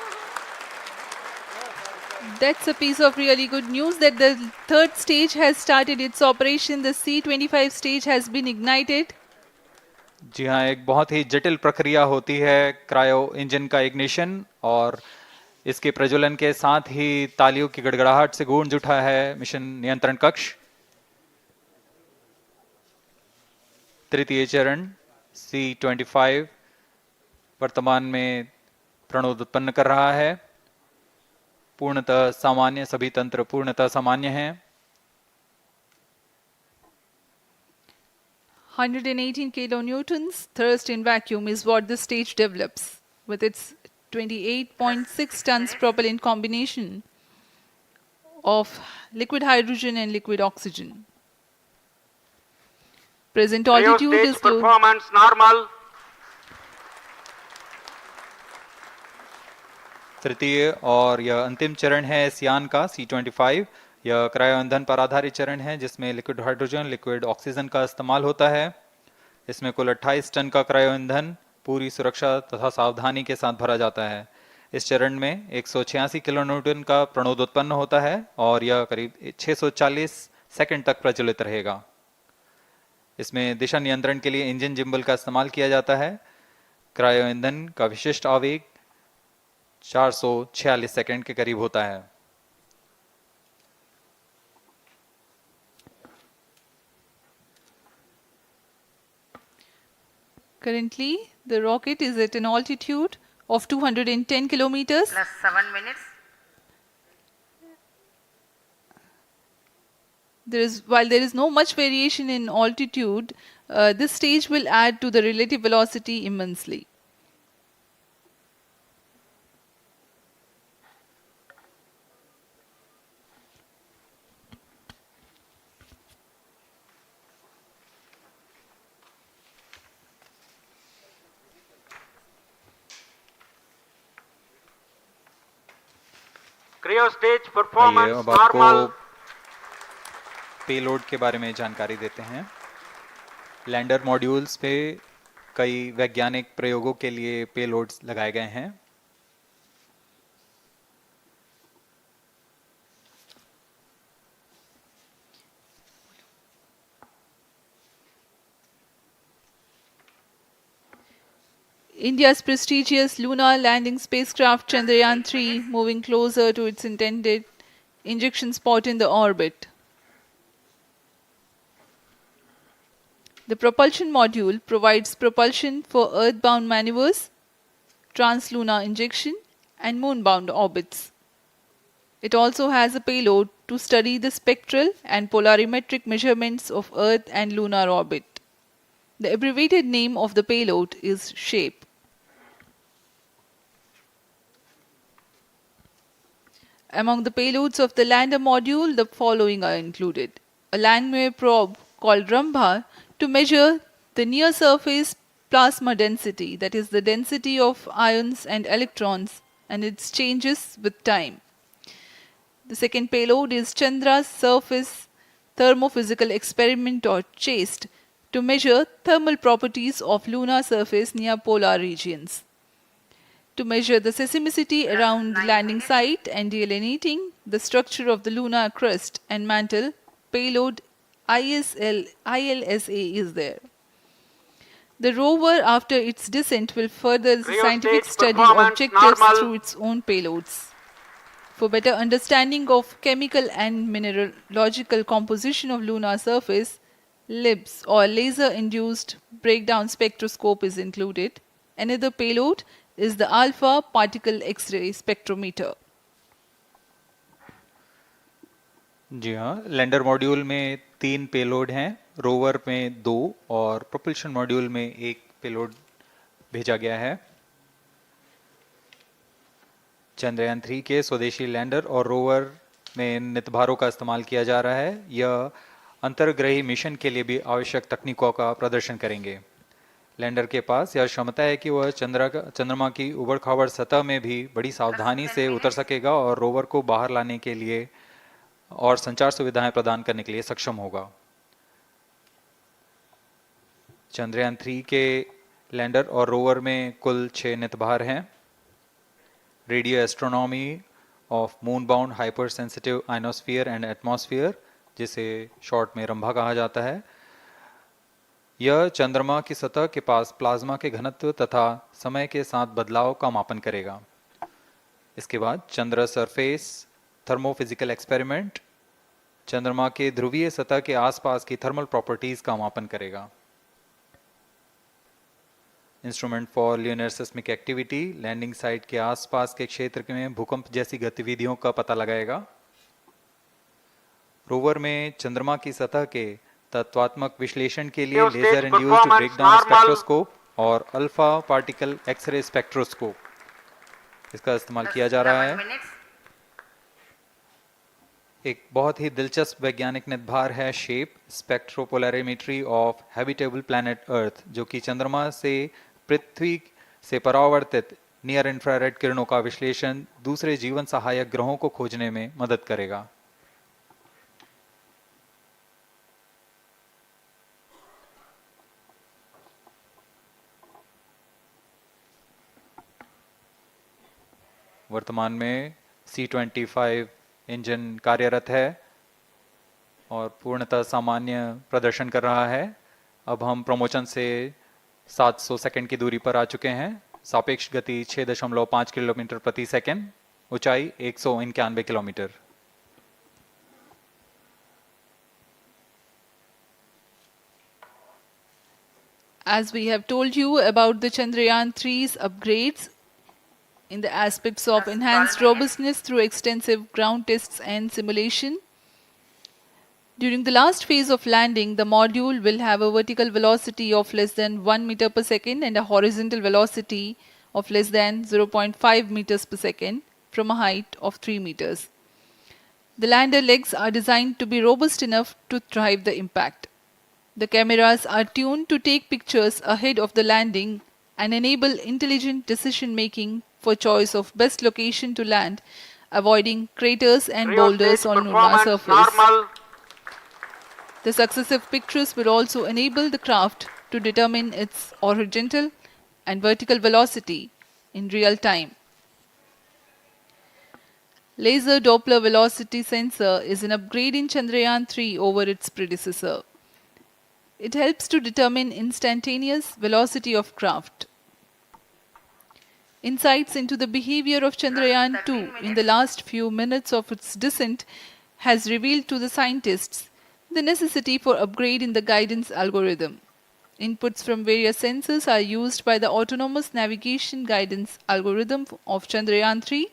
That's a piece of really good news that the third stage has started its operation. The C25 stage has been ignited. जी हाँ, एक बहुत ही जटिल प्रक्रिया होती है cryo engine का ignition, और इसके प्रज्वलन के साथ ही तालियों की गड़गड़ाहट से गूंज उठा है मिशन नियंत्रण कक्ष। तृतीय चरण C25 वर्तमान में प्रणोद उत्पन्न कर रहा है। पूर्णतः सामान्य, सभी तंत्र पूर्णतः सामान्य हैं। 118 kilonewtons thrust in vacuum is what this stage develops with its 28.6 tons propellant combination of liquid hydrogen and liquid oxygen. Present altitude Stage is low. performance normal. तृतीय और यह अंतिम चरण है इस यान का C25। यह क्रायो ईंधन पर आधारित चरण है जिसमें लिक्विड हाइड्रोजन, लिक्विड ऑक्सीजन का इस्तेमाल होता है। इसमें कुल 28 टन का क्रायो ईंधन पूरी सुरक्षा तथा सावधानी के साथ भरा जाता है। इस चरण में 186 किलोन्यूटन का प्रणोद उत्पन्न होता है और यह करीब 640 सेकंड तक प्रज्वलित रहेगा। इसमें दिशा नियंत्रण के लिए इंजन जिम्बल का इस्तेमाल किया जाता है। क्रायो ईंधन का विशिष्ट आवेग 446 सेकंड के करीब होता है। Currently, the rocket is at an altitude of 210 kilometers. Plus 7 minutes. While there is no much variation in altitude, this stage will add to the relative velocity immensely. Cryo stage आइए performance अब आपको normal. Payload के बारे में जानकारी देते हैं। Lander modules पे कई वैज्ञानिक प्रयोगों के लिए पेलोड्स लगाए गए हैं। India's prestigious lunar landing spacecraft Chandrayaan-3 moving closer to its intended injection spot in the orbit. The propulsion module provides propulsion for earthbound maneuvers, translunar injection, and moonbound orbits. It also has a payload to study the spectral and polarimetric measurements of Earth and lunar orbit. The abbreviated name of the payload is SHAPE. Among the payloads of the lander module, the following are included. A Langmuir probe called Rambha to measure the near-surface plasma density, that is the density of ions and electrons, and its changes with time. The second payload is Chandra's Surface Thermophysical Experiment, or CHAST, to measure thermal properties of lunar surface near polar regions. To measure the seismicity around the landing site and delineating the structure of the lunar crust and mantle, payload ILSA is there. The rover, after its descent, will further the scientific study objectives through its own payloads. For better understanding of chemical and mineralogical composition of lunar surface, LIBS, or laser-induced breakdown spectroscope, is included. Another payload is the alpha particle X-ray spectrometer. जी हाँ, lander module में 3 payload हैं, rover में 2 और propulsion module में 1 payload भेजा गया है। चंद्रयान 3 के स्वदेशी लैंडर और रोवर में नितभारों का इस्तेमाल किया जा रहा है। यह अंतर्ग्रही मिशन के लिए भी आवश्यक तकनीकों का प्रदर्शन करेंगे। लैंडर के पास यह क्षमता है कि वह चंद्रमा की उबड़-खाबड़ सतह में भी बड़ी सावधानी से उतर सकेगा और रोवर को बाहर लाने के लिए और संचार सुविधाएं प्रदान करने के लिए सक्षम होगा। चंद्रयान 3 के लैंडर और रोवर में कुल 6 नितभार हैं। Radio astronomy of moon bound hyper sensitive ionosphere and atmosphere, जिसे शॉर्ट में रंभा कहा जाता है, यह चंद्रमा की सतह के पास प्लाज्मा के घनत्व तथा समय के साथ बदलाव का मापन करेगा। इसके बाद चंद्र सरफेस थर्मोफिजिकल एक्सपेरिमेंट चंद्रमा के ध्रुवीय सतह के आसपास की थर्मल प्रॉपर्टीज का मापन करेगा। Instrument for lunar seismic activity landing site के आसपास के क्षेत्र में भूकंप जैसी गतिविधियों का पता लगाएगा। रोवर में चंद्रमा की सतह के तत्वात्मक विश्लेषण के लिए लेजर इंड्यूस्ड ब्रेकडाउन स्पेक्ट्रोस्कोप और अल्फा पार्टिकल एक्सरे स्पेक्ट्रोस्कोप इसका इस्तेमाल किया जा रहा है। एक बहुत ही दिलचस्प वैज्ञानिक निर्धार है shape स्पेक्ट्रोपोलैरिमेट्री of habitable planet earth, जो कि चंद्रमा से पृथ्वी से परावर्तित नियर इंफ्रारेड किरणों का विश्लेषण दूसरे जीवन सहायक ग्रहों को खोजने में मदद करेगा। वर्तमान में C-25 इंजन कार्यरत है और पूर्णतः सामान्य प्रदर्शन कर रहा है। अब हम प्रमोशन से 700 सेकंड की दूरी पर आ चुके हैं। सापेक्ष गति 6.5 किलोमीटर प्रति सेकंड, ऊंचाई 191 kilometre. As we have told you about the Chandrayaan-3's upgrades in the aspects of enhanced robustness through extensive ground tests and simulation, during the last phase of landing, the module will have a vertical velocity of less than 1 meter per second and a horizontal velocity of less than 0.5 meters per second from a height of 3 meters. The lander legs are designed to be robust enough to thrive the impact. The cameras are tuned to take pictures ahead of the landing and enable intelligent decision making for choice of best location to land, avoiding craters and boulders on lunar surface. The successive pictures will also enable the craft to determine its horizontal and vertical velocity in real time. Laser Doppler velocity sensor is an upgrade in Chandrayaan-3 over its predecessor. It helps to determine instantaneous velocity of craft. Insights into the behavior of Chandrayaan-2 in the last few minutes of its descent has revealed to the scientists the necessity for upgrade in the guidance algorithm. Inputs from various sensors are used by the autonomous navigation guidance algorithm of Chandrayaan-3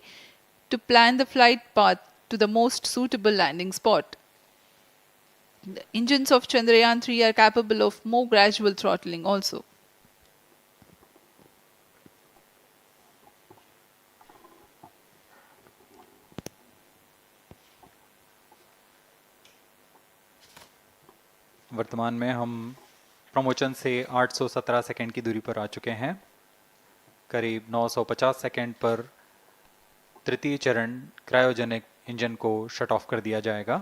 to plan the flight path to the most suitable landing spot. The engines of Chandrayaan-3 are capable of more gradual throttling also. वर्तमान में हम promotion से 817 second की दूरी पर आ चुके हैं। करीब 950 सेकंड पर तृतीय चरण क्रायोजेनिक इंजन को शट ऑफ कर दिया जाएगा।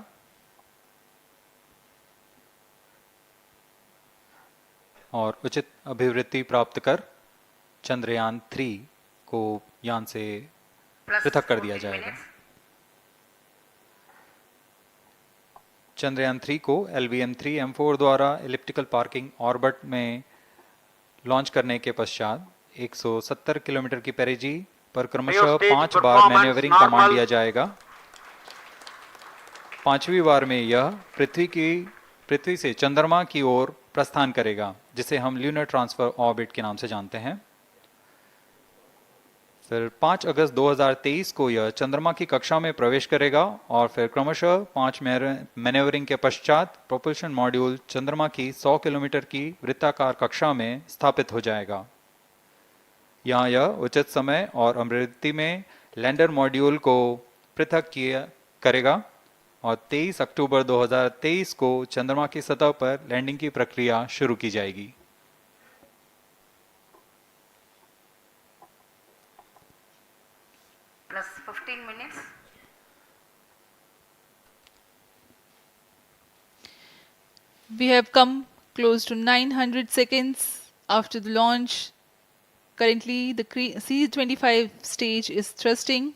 और उचित अभिवृद्धि प्राप्त कर चंद्रयान 3 को यान से पृथक कर दिया जाएगा। चंद्रयान 3 को LVM-3M4 द्वारा एलिप्टिकल पार्किंग ऑर्बिट में लॉन्च करने के पश्चात 170 किलोमीटर की पेरिजी पर क्रमशः 5 बार मैन्यूवरिंग कमांड दिया जाएगा। 5वीं बार में यह पृथ्वी से चंद्रमा की ओर प्रस्थान करेगा, जिसे हम ल्यूनर ट्रांसफर ऑर्बिट के नाम से जानते हैं। फिर 5 अगस्त 2023 को यह चंद्रमा की कक्षा में प्रवेश करेगा और फिर क्रमशः 5 मैन्यूवरिंग के पश्चात प्रोपल्शन मॉड्यूल चंद्रमा की 100 किलोमीटर की वृत्ताकार कक्षा में स्थापित हो जाएगा। यहाँ यह उचित समय और अभिवृद्धि में लैंडर मॉड्यूल को पृथक करेगा और 23 अक्टूबर 2023 को चंद्रमा की सतह पर लैंडिंग की प्रक्रिया शुरू की जाएगी। We have come close to 900 seconds after the launch. Currently, the C-25 stage is thrusting.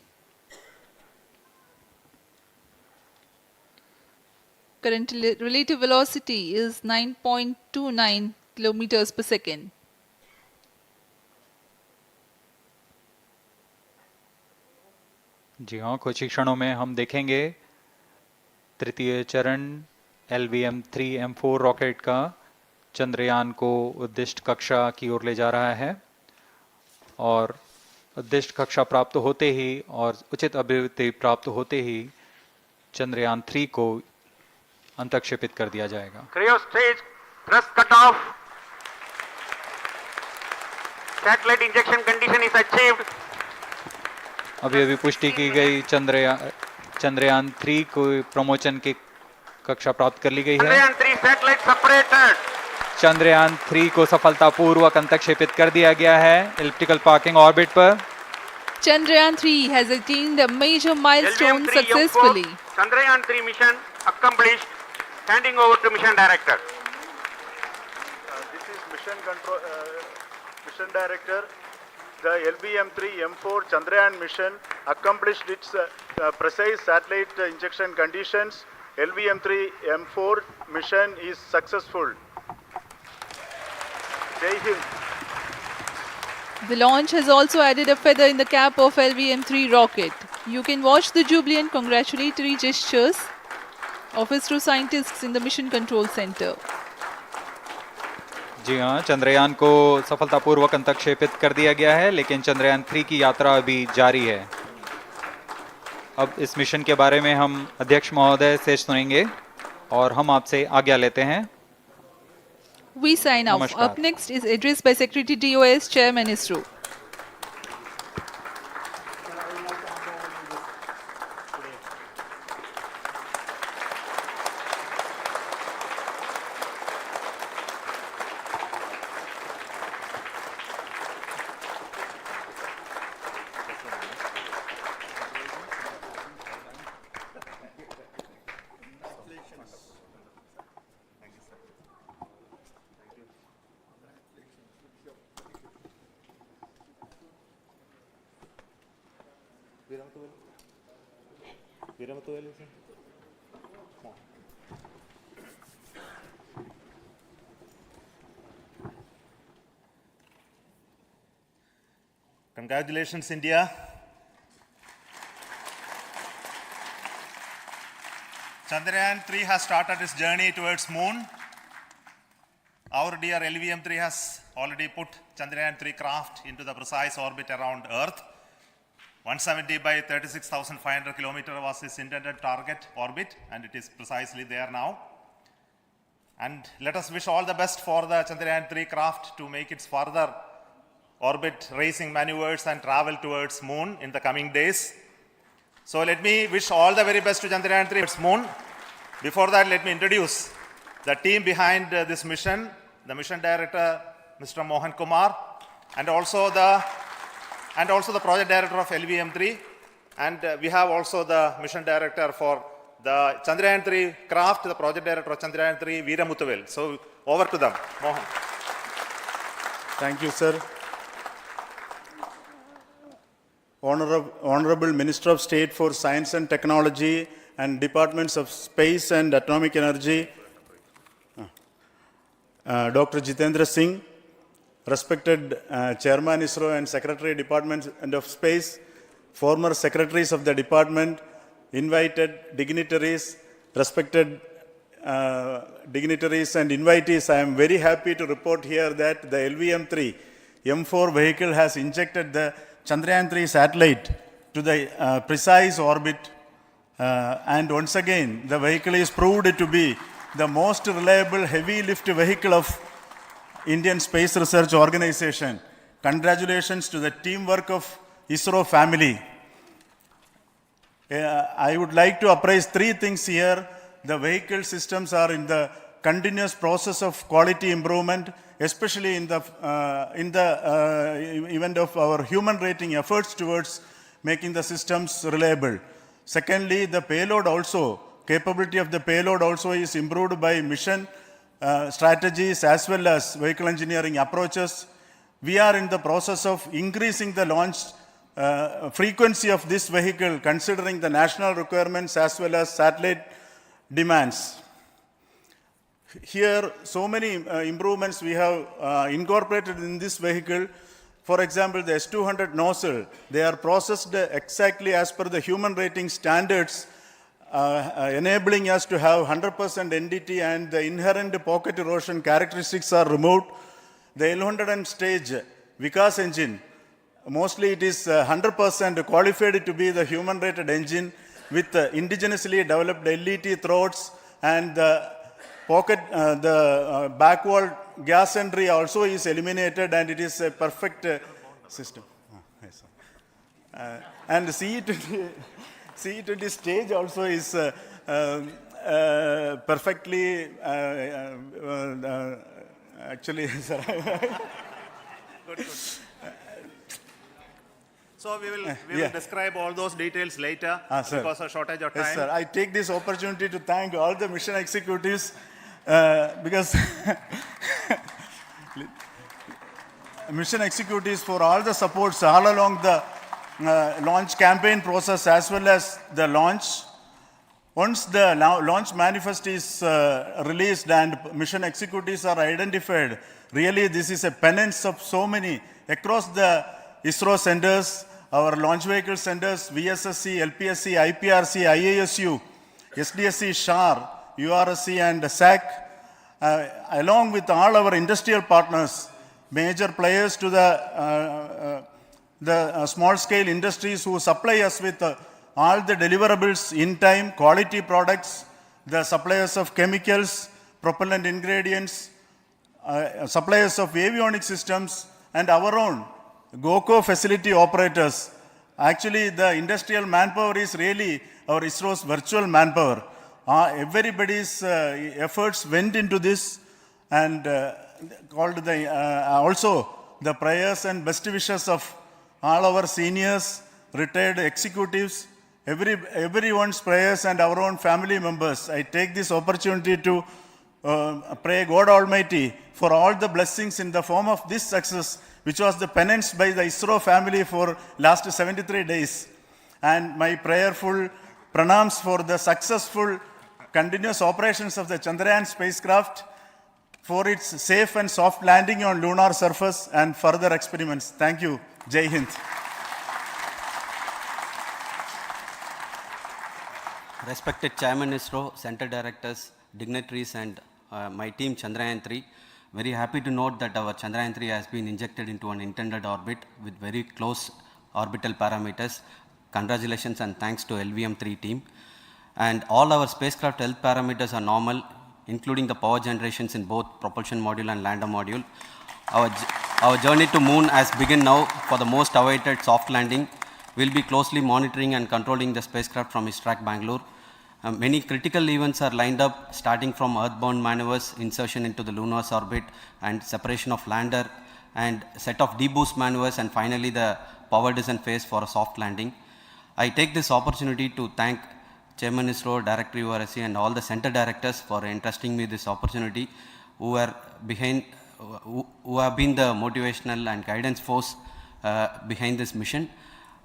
Current relative velocity is 9.29 kilometers per second. जी हाँ, कुछ ही क्षणों में हम देखेंगे तृतीय चरण LVM-3 M4 रॉकेट का चंद्रयान को उद्दिष्ट कक्षा की ओर ले जा रहा है और उद्दिष्ट कक्षा प्राप्त होते ही और उचित अभिवृद्धि प्राप्त होते ही चंद्रयान 3 को अंतक्षेपित कर दिया जाएगा। Cryo stage thrust cutoff. Satellite injection condition is achieved. अभी अभी पुष्टि की गई चंद्रयान 3 को प्रमोचन की कक्षा प्राप्त कर ली गई है। Chandrayaan 3 satellite separated. चंद्रयान 3 को सफलतापूर्वक अंतक्षेपित कर दिया गया है एलिप्टिकल पार्किंग ऑर्बिट पर। Chandrayaan 3 has attained a major milestone successfully. Chandrayaan 3 mission accomplished. Handing over to mission director. This is mission director. The LVM-3 M4 Chandrayaan mission accomplished its precise satellite injection conditions. LVM-3 M4 mission is successful. Jai Hind. The launch has also added a feather in the cap of LVM-3 rocket. You can watch the jubilant congratulatory gestures of ISRO scientists in the Mission Control Center. जी हाँ, चंद्रयान को सफलतापूर्वक अंतक्षेपित कर दिया गया है, लेकिन चंद्रयान 3 की यात्रा अभी जारी है। अब इस मिशन के बारे में हम अध्यक्ष महोदय से सुनेंगे और हम आपसे आज्ञा लेते हैं। We sign off. Up next is address by Secretary DOS, Chairman ISRO. Congratulations, India. Chandrayaan-3 has started its journey towards moon. Our dear LVM-3 has already put Chandrayaan-3 craft into the precise orbit around Earth. 170 by 36,500 kilometers was its intended target orbit, and it is precisely there now. And let us wish all the best for the Chandrayaan-3 craft to make its further orbit racing maneuvers and travel towards moon in the coming days. So let me wish all the very best to Chandrayaan-3 towards moon. Before that, let me introduce the team behind this mission, the mission director, Mr. Mohan Kumar, and also the project director of LVM-3, and we have also the mission director for the Chandrayaan-3 craft, the project director of Chandrayaan-3, Veera Muthuvel. So over to them, Mohan. Thank you, sir. Honorable Minister of State for Science and Technology and Departments of Space and Atomic Energy, Dr. Jitendra Singh, respected Chairman ISRO and Secretary Department of Space, former secretaries of the department, invited dignitaries, respected dignitaries and invitees, I am very happy to report here that the LVM-3 M4 vehicle has injected the Chandrayaan-3 satellite to the precise orbit, and once again the vehicle is proved to be the most reliable heavy lift vehicle of Indian Space Research Organization. Congratulations to the teamwork of ISRO family. I would like to appraise three things here. The vehicle systems are in the continuous process of quality improvement, especially in the event of our human rating efforts towards making the systems reliable. Secondly, the payload also, capability of the payload also is improved by mission strategies as well as vehicle engineering approaches. We are in the process of increasing the launch frequency of this vehicle considering the national requirements as well as satellite demands. Here, so many improvements we have incorporated in this vehicle. For example, the S200 nozzle, they are processed exactly as per the human rating standards, enabling us to have 100% NDT, and the inherent pocket erosion characteristics are removed. The L100 stage Vikas engine, mostly it is 100% qualified to be the human rated engine with indigenously developed LET throats, and the pocket, the back wall gas entry also is eliminated, and it is a perfect system. Yes, and the CE20 stage also is perfectly, actually, sir. Good. So we will describe all those details later because of shortage of time. Yes, sir. I take this opportunity to thank all the mission executives because mission executives for all the supports all along the launch campaign process as well as the launch. Once the launch manifest is released and mission executives are identified, really this is a penance of so many across the ISRO centers, our launch vehicle centers, VSSC, LPSC, IPRC, IASU, SDSC, SHAR, URSC and SAC, along with all our industrial partners, major players to the small-scale industries who supply us with all the deliverables in time, quality products, the suppliers of chemicals, propellant ingredients, suppliers of avionics systems, and our own GOCO facility operators. Actually, the industrial manpower is really our ISRO's virtual manpower. Everybody's efforts went into this, and also the prayers and best wishes of all our seniors, retired executives, everyone's prayers and our own family members. I take this opportunity to pray God Almighty for all the blessings in the form of this success, which was the penance by the ISRO family for last 73 days. And my prayerful pranams for the successful continuous operations of the Chandrayaan spacecraft, for its safe and soft landing on lunar surface and further experiments. Thank you. Jai Hind. Respected Chairman ISRO, Center Directors, dignitaries and my team Chandrayaan-3, very happy to note that our Chandrayaan-3 has been injected into an intended orbit with very close orbital parameters. Congratulations and thanks to LVM-3 team. And all our spacecraft health parameters are normal, including the power generations in both propulsion module and lander module. Our journey to moon has begun now for the most awaited soft landing. We'll be closely monitoring and controlling the spacecraft from ISTRAC Bangalore. Many critical events are lined up, starting from earthbound maneuvers, insertion into the lunar orbit, and separation of lander, and set of deboost maneuvers, and finally the power descent phase for a soft landing. I take this opportunity to thank Chairman ISRO, Director URSC, and all the center directors for entrusting me this opportunity, who have been the motivational and guidance force behind this mission.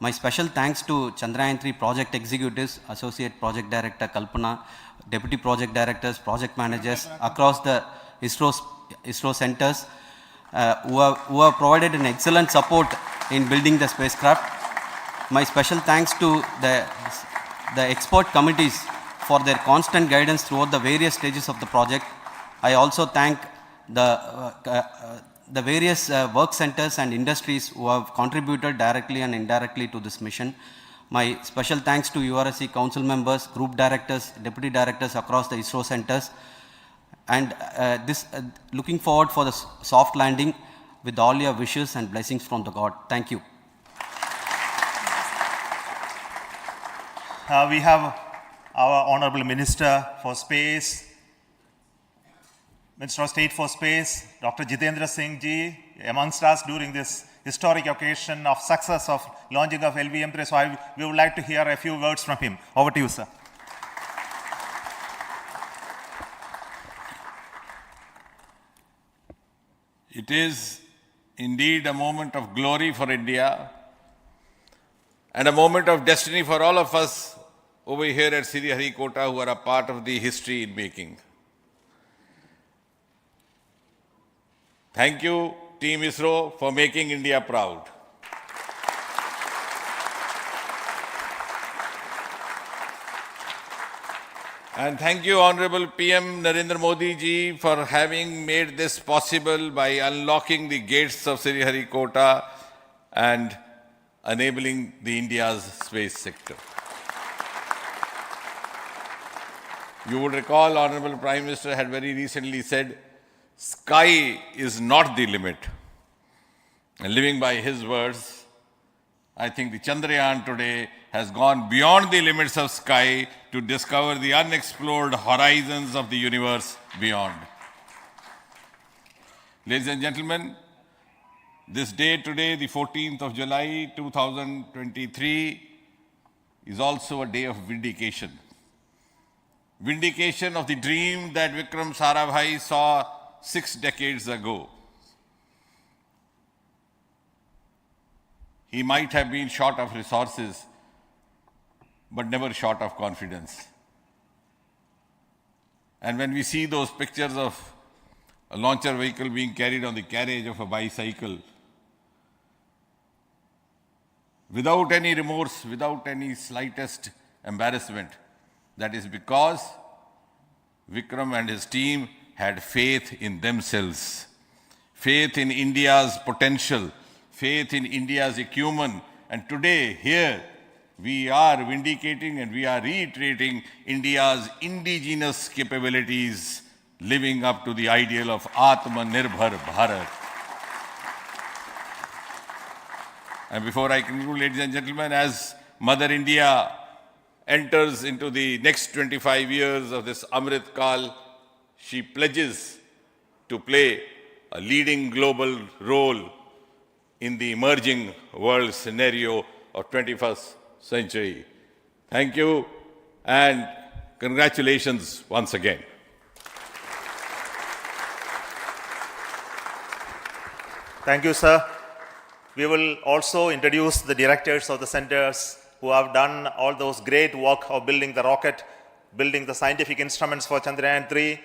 My special thanks to Chandrayaan-3 project executives, Associate Project Director Kalpana, Deputy Project Directors, Project Managers across the ISRO centers who have provided an excellent support in building the spacecraft. My special thanks to the expert committees for their constant guidance throughout the various stages of the project. I also thank the various work centers and industries who have contributed directly and indirectly to this mission. My special thanks to URSC council members, group directors, deputy directors across the ISRO centers, and looking forward for the soft landing with all your wishes and blessings from the God. Thank you. We have our Honorable Minister for Space, Minister of State for Space, Dr. Jitendra Singh ji, amongst us during this historic occasion of success of launching of LVM-3. So we would like to hear a few words from him. Over to you, sir. It is indeed a moment of glory for India and a moment of destiny for all of us over here at Sriharikota who are a part of the history in making. Thank you, Team ISRO, for making India proud. And thank you, Honorable PM Narendra Modi ji, for having made this possible by unlocking the gates of Sriharikota and enabling the India's space sector. You would recall, Honorable Prime Minister had very recently said, sky is not the limit. And living by his words, I think the Chandrayaan today has gone beyond the limits of sky to discover the unexplored horizons of the universe beyond. Ladies and gentlemen, this day today, the 14th of July 2023, is also a day of vindication. Vindication of the dream that Vikram Sarabhai saw 6 decades ago. He might have been short of resources, but never short of confidence. And when we see those pictures of a launcher vehicle being carried on the carriage of a bicycle, without any remorse, without any slightest embarrassment, that is because Vikram and his team had faith in themselves, faith in India's potential, faith in India's acumen. And today, here, we are vindicating and we are reiterating India's indigenous capabilities, living up to the ideal of Atmanirbhar Bharat. And before I conclude, ladies and gentlemen, as Mother India enters into the next 25 years of this Amrit Kal, she pledges to play a leading global role in the emerging world scenario of 21st century. Thank you and congratulations once again. Thank you, sir. We will also introduce the directors of the centers who have done all those great work of building the rocket, building the scientific instruments for Chandrayaan-3,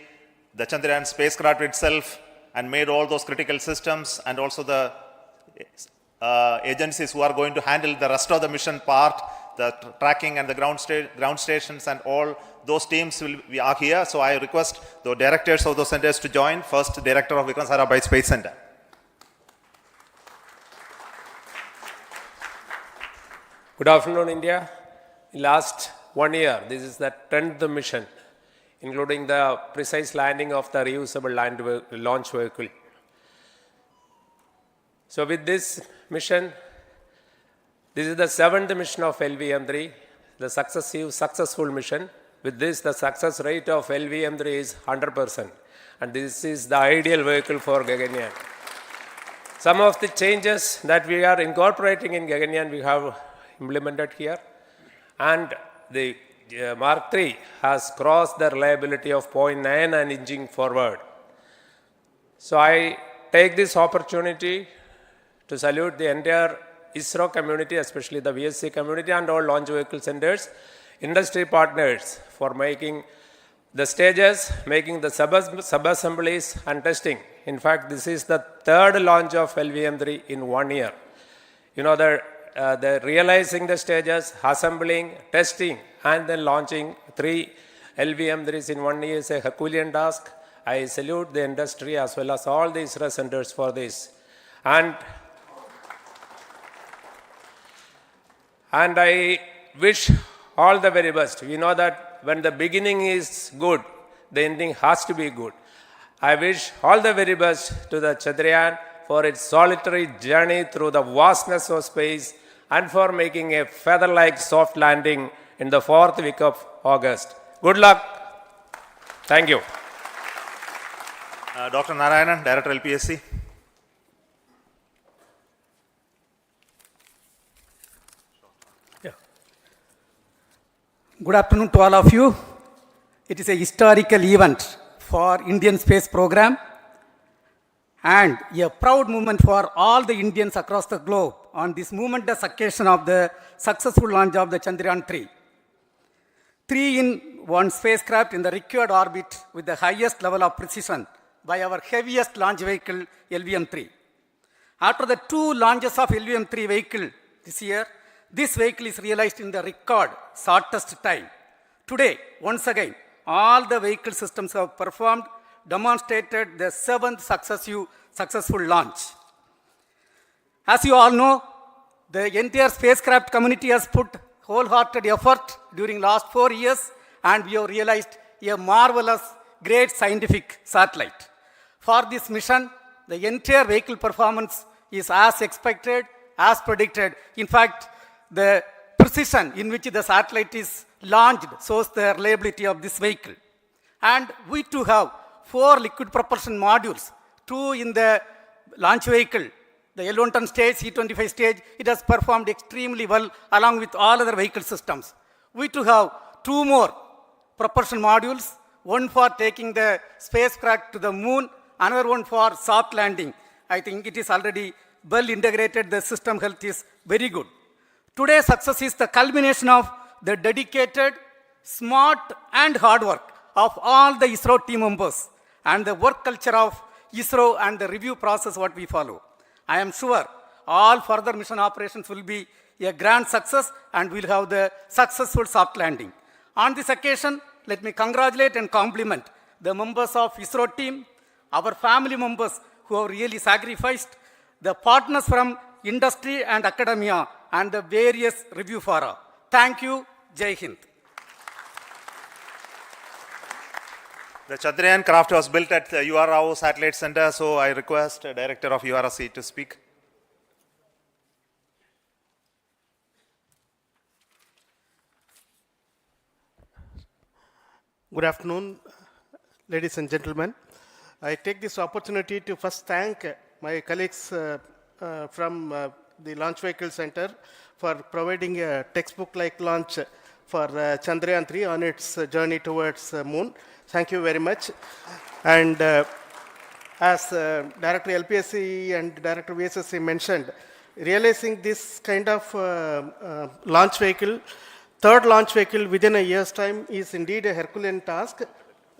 the Chandrayaan spacecraft itself, and made all those critical systems, and also the agencies who are going to handle the rest of the mission part, the tracking and the ground stations, and all those teams are here. So I request the directors of those centers to join. First, Director of Vikram Sarabhai Space Center. Good afternoon, India. In last 1 year, this is the 10th mission, including the precise landing of the reusable launch vehicle. So with this mission, this is the 7th mission of LVM-3, the successful mission. With this, the success rate of LVM-3 is 100%. And this is the ideal vehicle for Gaganyaan. Some of the changes that we are incorporating in Gaganyaan, we have implemented here. And the Mark III has crossed the reliability of 0.9 and inching forward. So I take this opportunity to salute the entire ISRO community, especially the VSC community and all launch vehicle centers, industry partners for making the stages, making the sub-assemblies and testing. In fact, this is the 3rd launch of LVM-3 in 1 year. You know, the realizing the stages, assembling, testing, and then launching 3 LVM-3s in 1 year is a Herculean task. I salute the industry as well as all the ISRO centers for this. And I wish all the very best. We know that when the beginning is good, the ending has to be good. I wish all the very best to the Chandrayaan for its solitary journey through the vastness of space and for making a feather-like soft landing in the 4th week of August. Good luck. Thank you. Dr. Narayanan, Director LPSC. Good afternoon to all of you. It is a historical event for Indian space program. and a proud moment for all the Indians across the globe on this momentous occasion of the successful launch of the Chandrayaan-3. 3-in-1 spacecraft in the required orbit with the highest level of precision by our heaviest launch vehicle, LVM-3. After the 2 launches of LVM-3 vehicle this year, this vehicle is realized in the record shortest time. Today, once again, all the vehicle systems have performed, demonstrated the 7th successful launch. As you all know, the entire spacecraft community has put wholehearted effort during last 4 years, and we have realized a marvelous, great scientific satellite. For this mission, the entire vehicle performance is as expected, as predicted. In fact, the precision in which the satellite is launched shows the reliability of this vehicle. And we too have 4 liquid propulsion modules, 2 in the launch vehicle. The L110 stage, C25 stage, it has performed extremely well along with all other vehicle systems. We too have 2 more propulsion modules, one for taking the spacecraft to the moon, another one for soft landing. I think it is already well integrated, the system health is very good. Today's success is the culmination of the dedicated, smart and hard work of all the ISRO team members and the work culture of ISRO and the review process what we follow. I am sure all further mission operations will be a grand success and we'll have the successful soft landing. On this occasion, let me congratulate and compliment the members of ISRO team, our family members who have really sacrificed, the partners from industry and academia, and the various review fora. Thank you. Jai Hind. The Chandrayaan craft was built at the UR Rao Satellite Center, so I request the Director of URC to speak. Good afternoon, ladies and gentlemen. I take this opportunity to first thank my colleagues from the Launch Vehicle Center for providing a textbook-like launch for Chandrayaan-3 on its journey towards moon. Thank you very much. And as Director LPSC and Director VSSC mentioned, realizing this kind of launch vehicle, third launch vehicle within a year's time is indeed a Herculean task.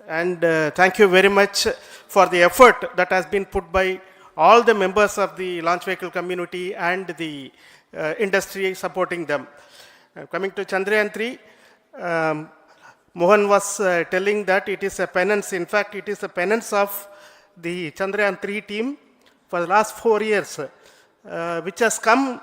And thank you very much for the effort that has been put by all the members of the launch vehicle community and the industry supporting them. Coming to Chandrayaan-3, Mohan was telling that it is a penance. In fact, it is a penance of the Chandrayaan-3 team for the last 4 years, which has come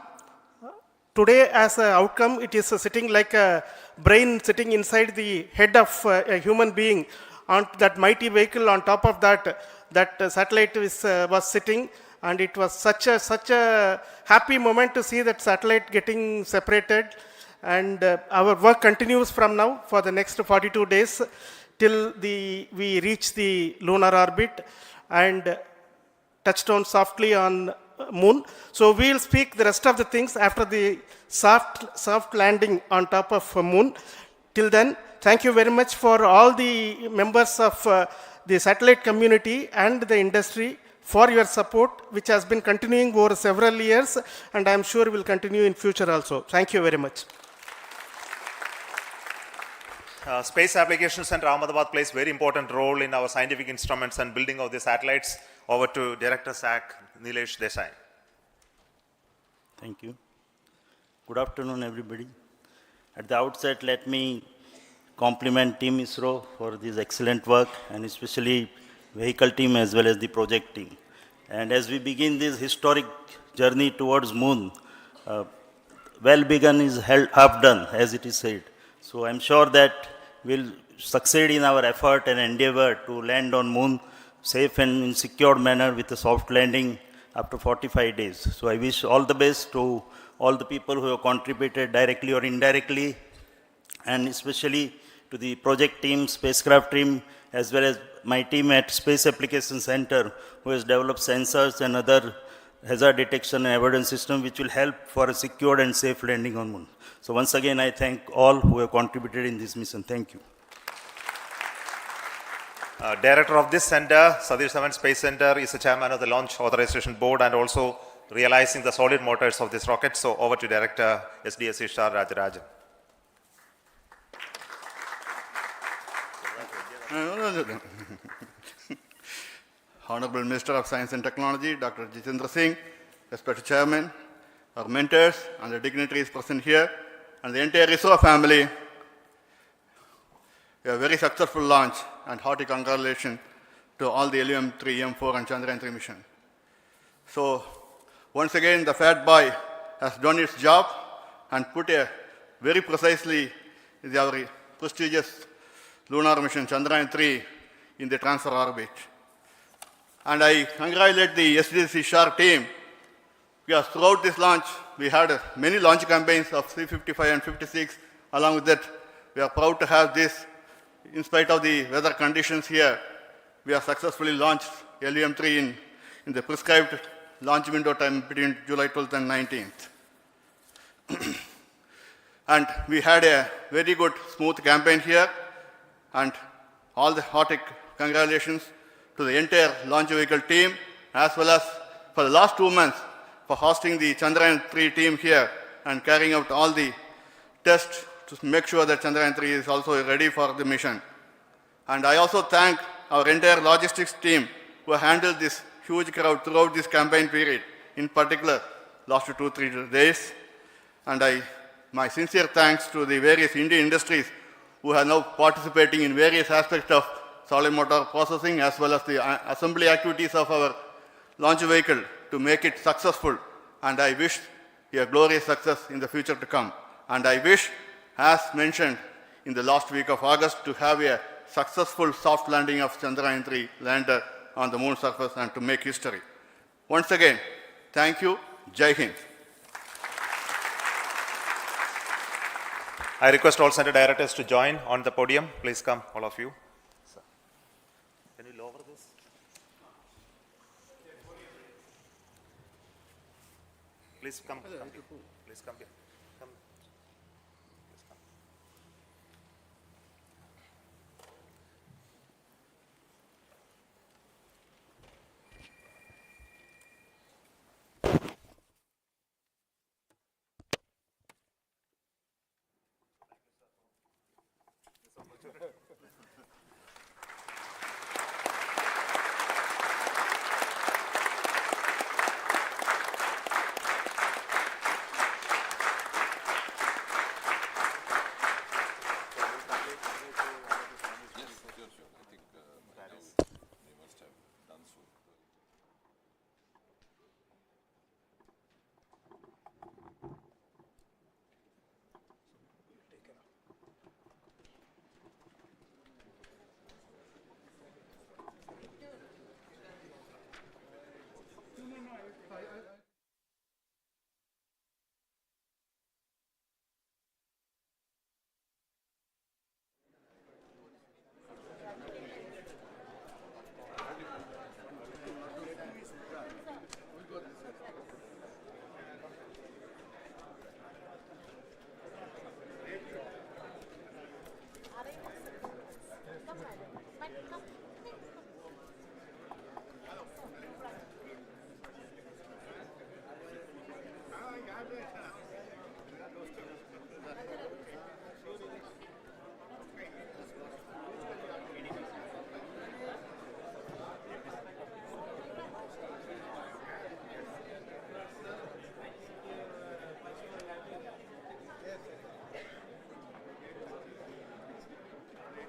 today as an outcome. It is sitting like a brain sitting inside the head of a human being on that mighty vehicle. On top of that, that satellite was sitting, and it was such a happy moment to see that satellite getting separated. And our work continues from now for the next 42 days till we reach the lunar orbit and touchdown softly on moon. So we will speak the rest of the things after the soft landing on top of moon. Till then, thank you very much for all the members of the satellite community and the industry for your support, which has been continuing over several years, and I am sure will continue in future also. Thank you very much. Space Applications Center Ahmedabad plays very important role in our scientific instruments and building of the satellites. Over to Director SAC, Nilesh Desai. Thank you. Good afternoon, everybody. At the outset, let me compliment Team ISRO for this excellent work, and especially vehicle team as well as the project team. And as we begin this historic journey towards moon, well begun is half done, as it is said. So I'm sure that we'll succeed in our effort and endeavor to land on moon safe and in secured manner with a soft landing after 45 days. So I wish all the best to all the people who have contributed directly or indirectly, and especially to the project team, spacecraft team, as well as my team at Space Application Center, who has developed sensors and other hazard detection and avoidance system, which will help for a secured and safe landing on moon. So once again, I thank all who have contributed in this mission. Thank you. Director of this center, Satish Dhawan Space Center, is the chairman of the Launch Authorization Board and also realizing the solid motors of this rocket. So over to Director SDSC Shar Rajarajan. Honorable Minister of Science and Technology, Dr. Jitendra Singh, respected Chairman, our mentors and the dignitaries present here, and the entire ISRO family, a very successful launch and hearty congratulations to all the LVM-3, M4 and Chandrayaan-3 mission. So, once again, the Fat Boy has done its job and put a very precisely our prestigious lunar mission Chandrayaan-3 in the transfer orbit. And I congratulate the SDSC SHAR team because throughout this launch, we had many launch campaigns of C-55 and 56. Along with that, we are proud to have this. In spite of the weather conditions here, we have successfully launched LVM-3 in the prescribed launch window time between July 12th and 19th. And we had a very good, smooth campaign here. And all the hearty congratulations to the entire launch vehicle team, as well as for the last 2 months for hosting the Chandrayaan-3 team here and carrying out all the tests to make sure that Chandrayaan-3 is also ready for the mission. And I also thank our entire logistics team who handled this huge crowd throughout this campaign period, in particular last 2-3 days. And my sincere thanks to the various Indian industries who are now participating in various aspects of solid motor processing as well as the assembly activities of our launch vehicle to make it successful. And I wish a glorious success in the future to come. And I wish, as mentioned in the last week of August, to have a successful soft landing of Chandrayaan-3 lander on the moon surface and to make history. Once again, thank you. Jai Hind. I request all center directors to join on the podium. Please come, all of you. Can you lower this? Please come. Please come here. Come. Please come.